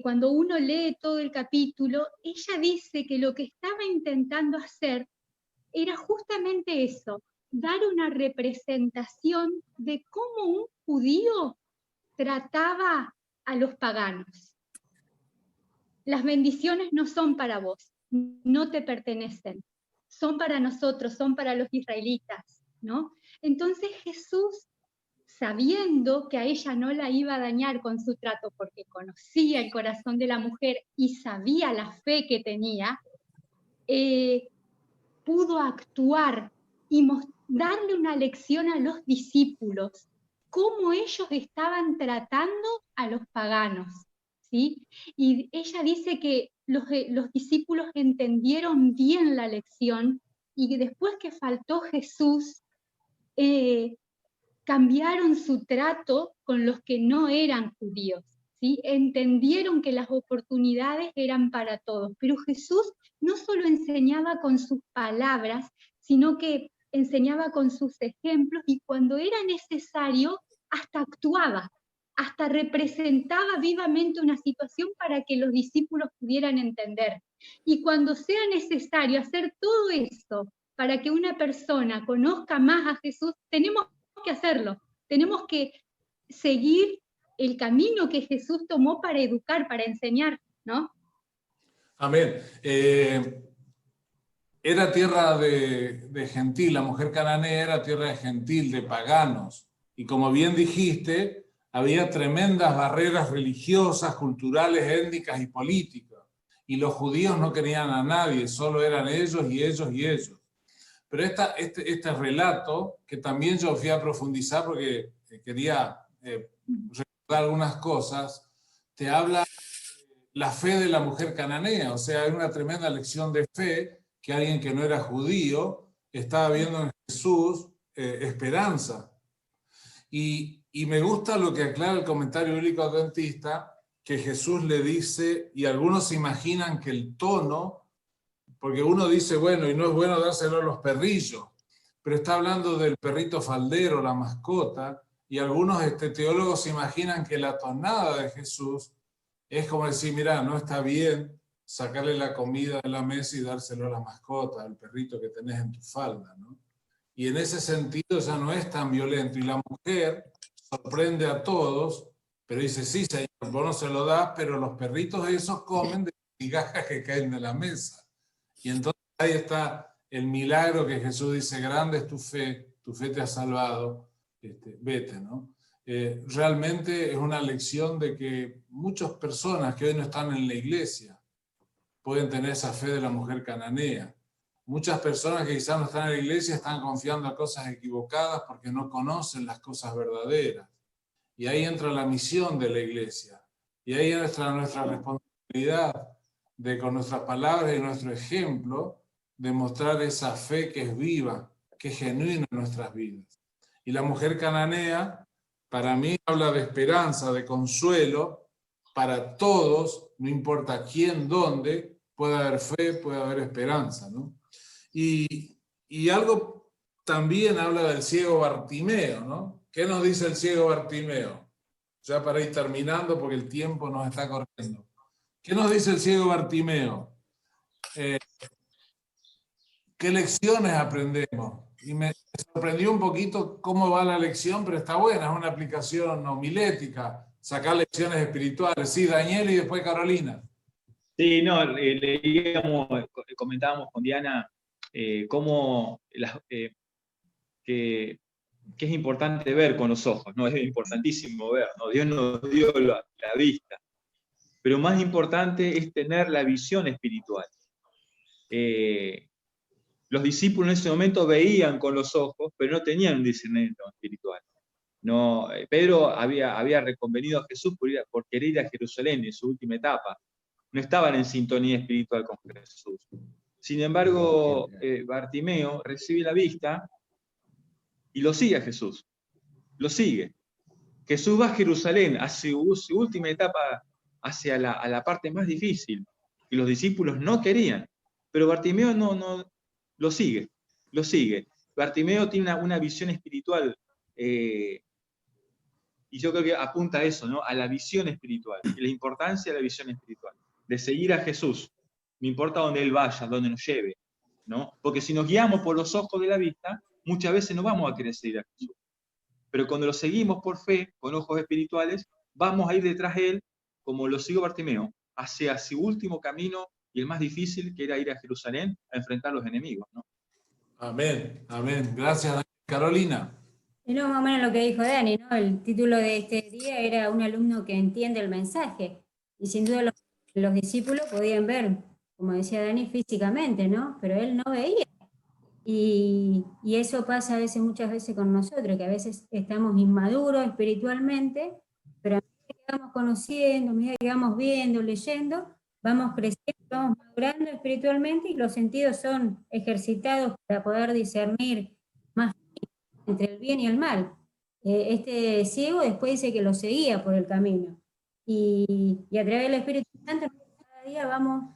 cuando uno lee todo el capítulo, ella dice que lo que estaba intentando hacer era justamente eso, dar una representación de cómo un judío trataba a los paganos. Las bendiciones no son para vos, no te pertenecen, son para nosotros, son para los israelitas, ¿no? Entonces Jesús, sabiendo que a ella no la iba a dañar con su trato, porque conocía el corazón de la mujer y sabía la fe que tenía, pudo actuar y darle una lección a los discípulos, cómo ellos estaban tratando a los paganos, ¿sí? Y ella dice que los discípulos entendieron bien la lección y después que faltó Jesús, cambiaron su trato con los que no eran judíos, ¿sí? Entendieron que las oportunidades eran para todos, pero Jesús no solo enseñaba con sus palabras, sino que enseñaba con sus ejemplos y cuando era necesario, hasta actuaba, hasta representaba vivamente una situación para que los discípulos pudieran entender. Y cuando sea necesario hacer todo esto para que una persona conozca más a Jesús, tenemos que hacerlo, tenemos que seguir el camino que Jesús tomó para educar, para enseñar, ¿no? Amén. Era tierra de gentil, la mujer cananea era tierra de gentil, de paganos. Y como bien dijiste, había tremendas barreras religiosas, culturales, étnicas y políticas. Y los judíos no querían a nadie, solo eran ellos y ellos y ellos. Pero este relato, que también yo fui a profundizar porque quería recordar algunas cosas, te habla la fe de la mujer cananea, o sea, hay una tremenda lección de fe que alguien que no era judío estaba viendo en Jesús esperanza. Y me gusta lo que aclara el comentario bíblico adventista, que Jesús le dice, y algunos se imaginan que el tono, porque uno dice, bueno, y no es bueno dárselo a los perrillos, pero está hablando del perrito faldero, la mascota, y algunos teólogos se imaginan que la tonada de Jesús es como decir, mira, no está bien sacarle la comida de la mesa y dárselo a la mascota, al perrito que tenés en tu falda, ¿no? Y en ese sentido ya no es tan violento. Y la mujer sorprende a todos, pero dice, sí, señor, vos no se lo das, pero los perritos esos comen de migajas que caen de la mesa. Y entonces ahí está el milagro que Jesús dice, grande es tu fe te ha salvado, vete, ¿no? Realmente es una lección de que muchas personas que hoy no están en la iglesia pueden tener esa fe de la mujer cananea. Muchas personas que quizás no están en la iglesia están confiando a cosas equivocadas porque no conocen las cosas verdaderas. Y ahí entra la misión de la iglesia. Y ahí entra nuestra responsabilidad de con nuestras palabras y nuestro ejemplo demostrar esa fe que es viva, que es genuina en nuestras vidas. Y la mujer cananea, para mí, habla de esperanza, de consuelo para todos, no importa quién, dónde, puede haber fe, puede haber esperanza, ¿no? Y algo también habla del ciego Bartimeo, ¿no? ¿Qué nos dice el ciego Bartimeo? Ya para ir terminando porque el tiempo nos está corriendo. ¿Qué nos dice el ciego Bartimeo? ¿Qué lecciones aprendemos? Y me sorprendió un poquito cómo va la lección, pero está buena, es una aplicación homilética, sacar lecciones espirituales. Sí, Daniel y después Carolina. Sí, no, leíamos, comentábamos con Diana cómo que es importante ver con los ojos, ¿no? Es importantísimo ver, ¿no? Dios nos dio la vista, pero más importante es tener la visión espiritual. Los discípulos en ese momento veían con los ojos, pero no tenían un discernimiento espiritual. No, Pedro había reconvenido a Jesús por querer ir a Jerusalén en su última etapa. No estaban en sintonía espiritual con Jesús. Sin embargo, Bartimeo recibe la vista y lo sigue a Jesús. Lo sigue. Jesús va a Jerusalén, hace su última etapa hacia a la parte más difícil, y los discípulos no querían. Pero Bartimeo no lo sigue. Bartimeo tiene una visión espiritual, y yo creo que apunta a eso, ¿no? A la visión espiritual, y la importancia de la visión espiritual, de seguir a Jesús, no importa dónde Él vaya, dónde nos lleve, ¿no? Porque si nos guiamos por los ojos de la vista, muchas veces no vamos a querer seguir a Jesús. Pero cuando lo seguimos por fe, con ojos espirituales, vamos a ir detrás de Él, como lo siguió Bartimeo, hacia su último camino, y el más difícil, que era ir a Jerusalén a enfrentar a los enemigos, ¿no? Amén, amén. Gracias, Carolina. Y no, más o menos lo que dijo Dani, ¿no? El título de este día era Un alumno que entiende el mensaje. Y sin duda los discípulos podían ver, como decía Dani, físicamente, ¿no? Pero él no veía. Y eso pasa muchas veces con nosotros, que a veces estamos inmaduros espiritualmente, pero a medida que vamos conociendo, a medida que vamos viendo, leyendo, vamos creciendo, vamos madurando espiritualmente, y los sentidos son ejercitados para poder discernir más entre el bien y el mal. Este ciego después dice que lo seguía por el camino, y a través del Espíritu Santo cada día vamos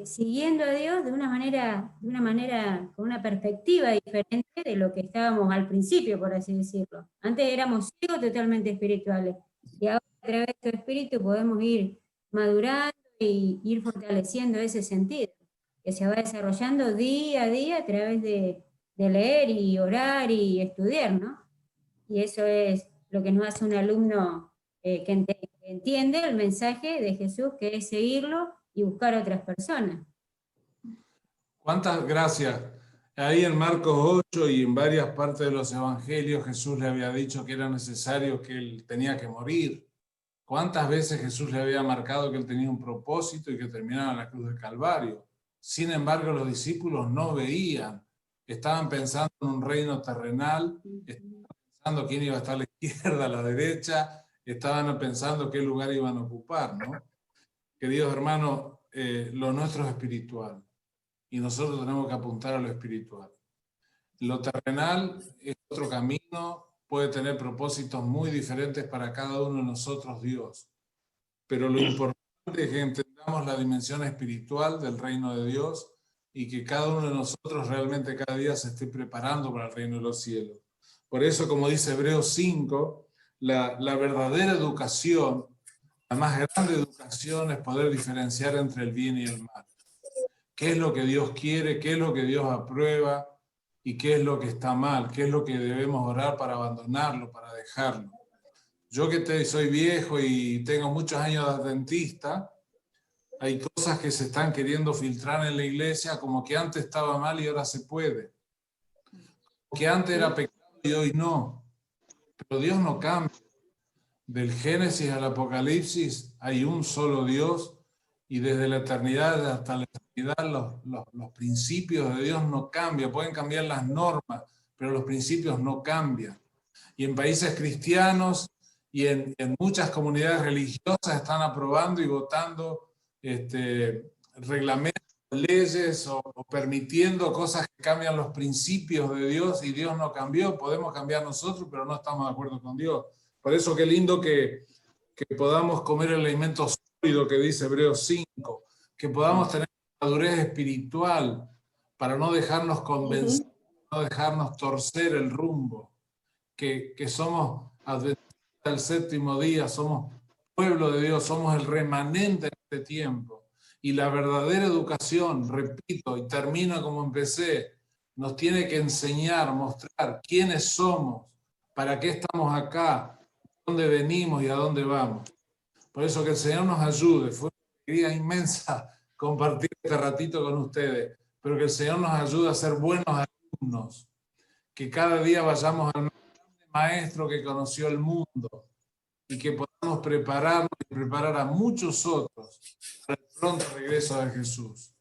siguiendo a Dios de una manera, con una perspectiva diferente de lo que estábamos al principio, por así decirlo. Antes éramos ciegos totalmente espirituales, y ahora a través de tu Espíritu podemos ir madurando y ir fortaleciendo ese sentido, que se va desarrollando día a día a través de leer y orar y estudiar, ¿no? Y eso es lo que nos hace un alumno que entiende el mensaje de Jesús, que es seguirlo y buscar a otras personas. ¿Cuántas gracias? Ahí en Marcos 8 y en varias partes de los evangelios Jesús le había dicho que era necesario, que él tenía que morir. ¿Cuántas veces Jesús le había marcado que él tenía un propósito y que terminaba en la cruz del Calvario? Sin embargo, los discípulos no veían. Estaban pensando en un reino terrenal, estaban pensando quién iba a estar a la izquierda, a la derecha, estaban pensando qué lugar iban a ocupar, ¿no? Queridos hermanos, lo nuestro es espiritual, y nosotros tenemos que apuntar a lo espiritual. Lo terrenal es otro camino, puede tener propósitos muy diferentes para cada uno de nosotros, Dios. Pero lo importante es que entendamos la dimensión espiritual del reino de Dios, y que cada uno de nosotros realmente cada día se esté preparando para el reino de los cielos. Por eso, como dice Hebreos 5, la verdadera educación, la más grande educación, es poder diferenciar entre el bien y el mal. ¿Qué es lo que Dios quiere? ¿Qué es lo que Dios aprueba? ¿Y qué es lo que está mal? ¿Qué es lo que debemos orar para abandonarlo, para dejarlo? Yo que soy viejo y tengo muchos años de adventista, hay cosas que se están queriendo filtrar en la iglesia, como que antes estaba mal y ahora se puede. Que antes era pecado y hoy no. Pero Dios no cambia. Del Génesis al Apocalipsis hay un solo Dios, y desde la eternidad hasta la eternidad los principios de Dios no cambian. Pueden cambiar las normas, pero los principios no cambian. Y en países cristianos y en muchas comunidades religiosas están aprobando y votando reglamentos, leyes o permitiendo cosas que cambian los principios de Dios, y Dios no cambió. Podemos cambiar nosotros, pero no estamos de acuerdo con Dios. Por eso qué lindo que podamos comer el alimento sólido que dice Hebreos 5, que podamos tener madurez espiritual para no dejarnos convencer, no dejarnos torcer el rumbo, que somos adventistas del séptimo día, somos pueblo de Dios, somos el remanente de este tiempo. Y la verdadera educación, repito, y termino como empecé, nos tiene que enseñar, mostrar quiénes somos, para qué estamos acá, dónde venimos y a dónde vamos. Por eso que el Señor nos ayude. Fue una alegría inmensa compartir este ratito con ustedes, pero que el Señor nos ayude a ser buenos alumnos, que cada día vayamos al maestro que conoció el mundo, y que podamos prepararnos y preparar a muchos otros para el pronto regreso de Jesús.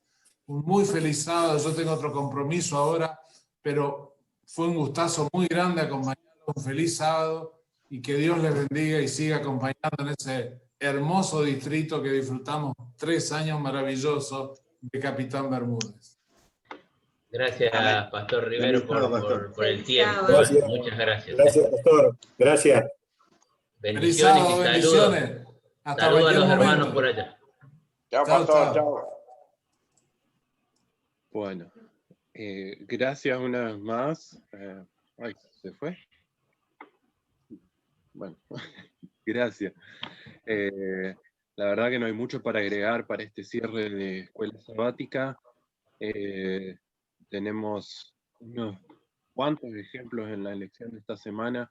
Un muy feliz sábado. Yo tengo otro compromiso ahora, pero fue un gustazo muy grande acompañarlos. Un feliz sábado, y que Dios les bendiga y siga acompañando en ese hermoso distrito que disfrutamos 3 años maravillosos de Capitán Bermúdez. Gracias, Pastor Rivero, por el tiempo. Gracias. Muchas gracias. Gracias, Pastor. Gracias. Bendiciones sábado, y saludos. bendiciones. Hasta Saludos a cualquier los hermanos momento. por allá. Chao, Chao, pastor, chao. chao. Bueno, gracias una vez más. Ay, ¿se fue? Bueno, gracias. La verdad que no hay mucho para agregar para este cierre de escuela sabática. Tenemos unos cuantos ejemplos en la lección de esta semana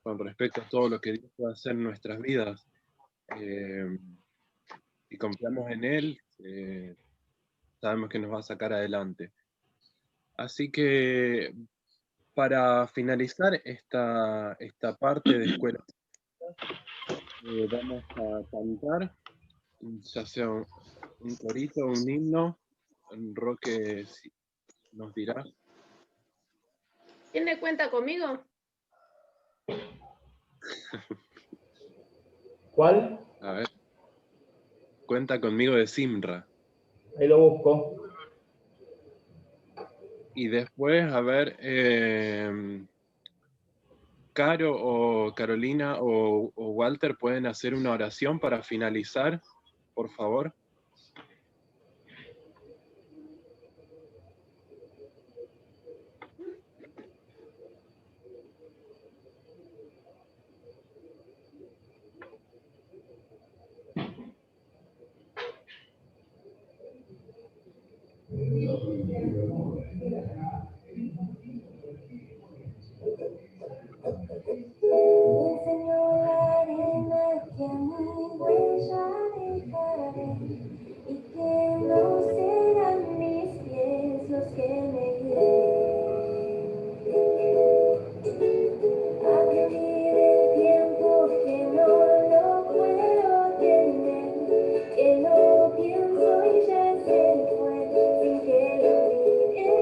con respecto a todo lo que Dios puede hacer en nuestras vidas. Si confiamos en Él, sabemos que nos va a sacar adelante. Así que para finalizar esta parte de escuela, vamos a cantar, ya sea un corito, un himno. Roque nos dirá. ¿Quién le cuenta conmigo? ¿Cuál? A ver. Cuenta conmigo de Simra. Ahí lo busco. Y después, a ver, Caro o Carolina o Walter pueden hacer una oración para finalizar, por favor. Y que no serán mis pies los que me guíen. A vivir el tiempo que no lo puedo tener, que no pienso y ya se fue sin que lo mire.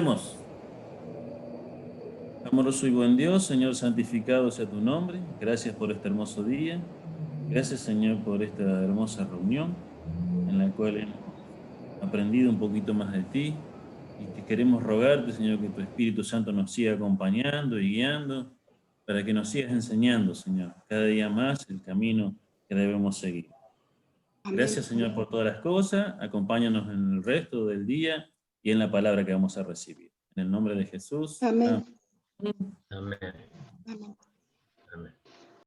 Oremos. Amoroso y buen Dios, Señor, santificado sea tu nombre. Gracias por este hermoso día. Gracias, Señor, por esta hermosa reunión en la cual hemos aprendido un poquito más de ti. Y te queremos rogarte, Señor, que tu Espíritu Santo nos siga acompañando y guiando para que nos sigas enseñando, Señor, cada día más el camino que debemos seguir. Gracias, Señor, por todas las cosas. Acompáñanos en el resto del día y en la palabra que vamos a recibir. En el nombre de Jesús. Amén. Amén.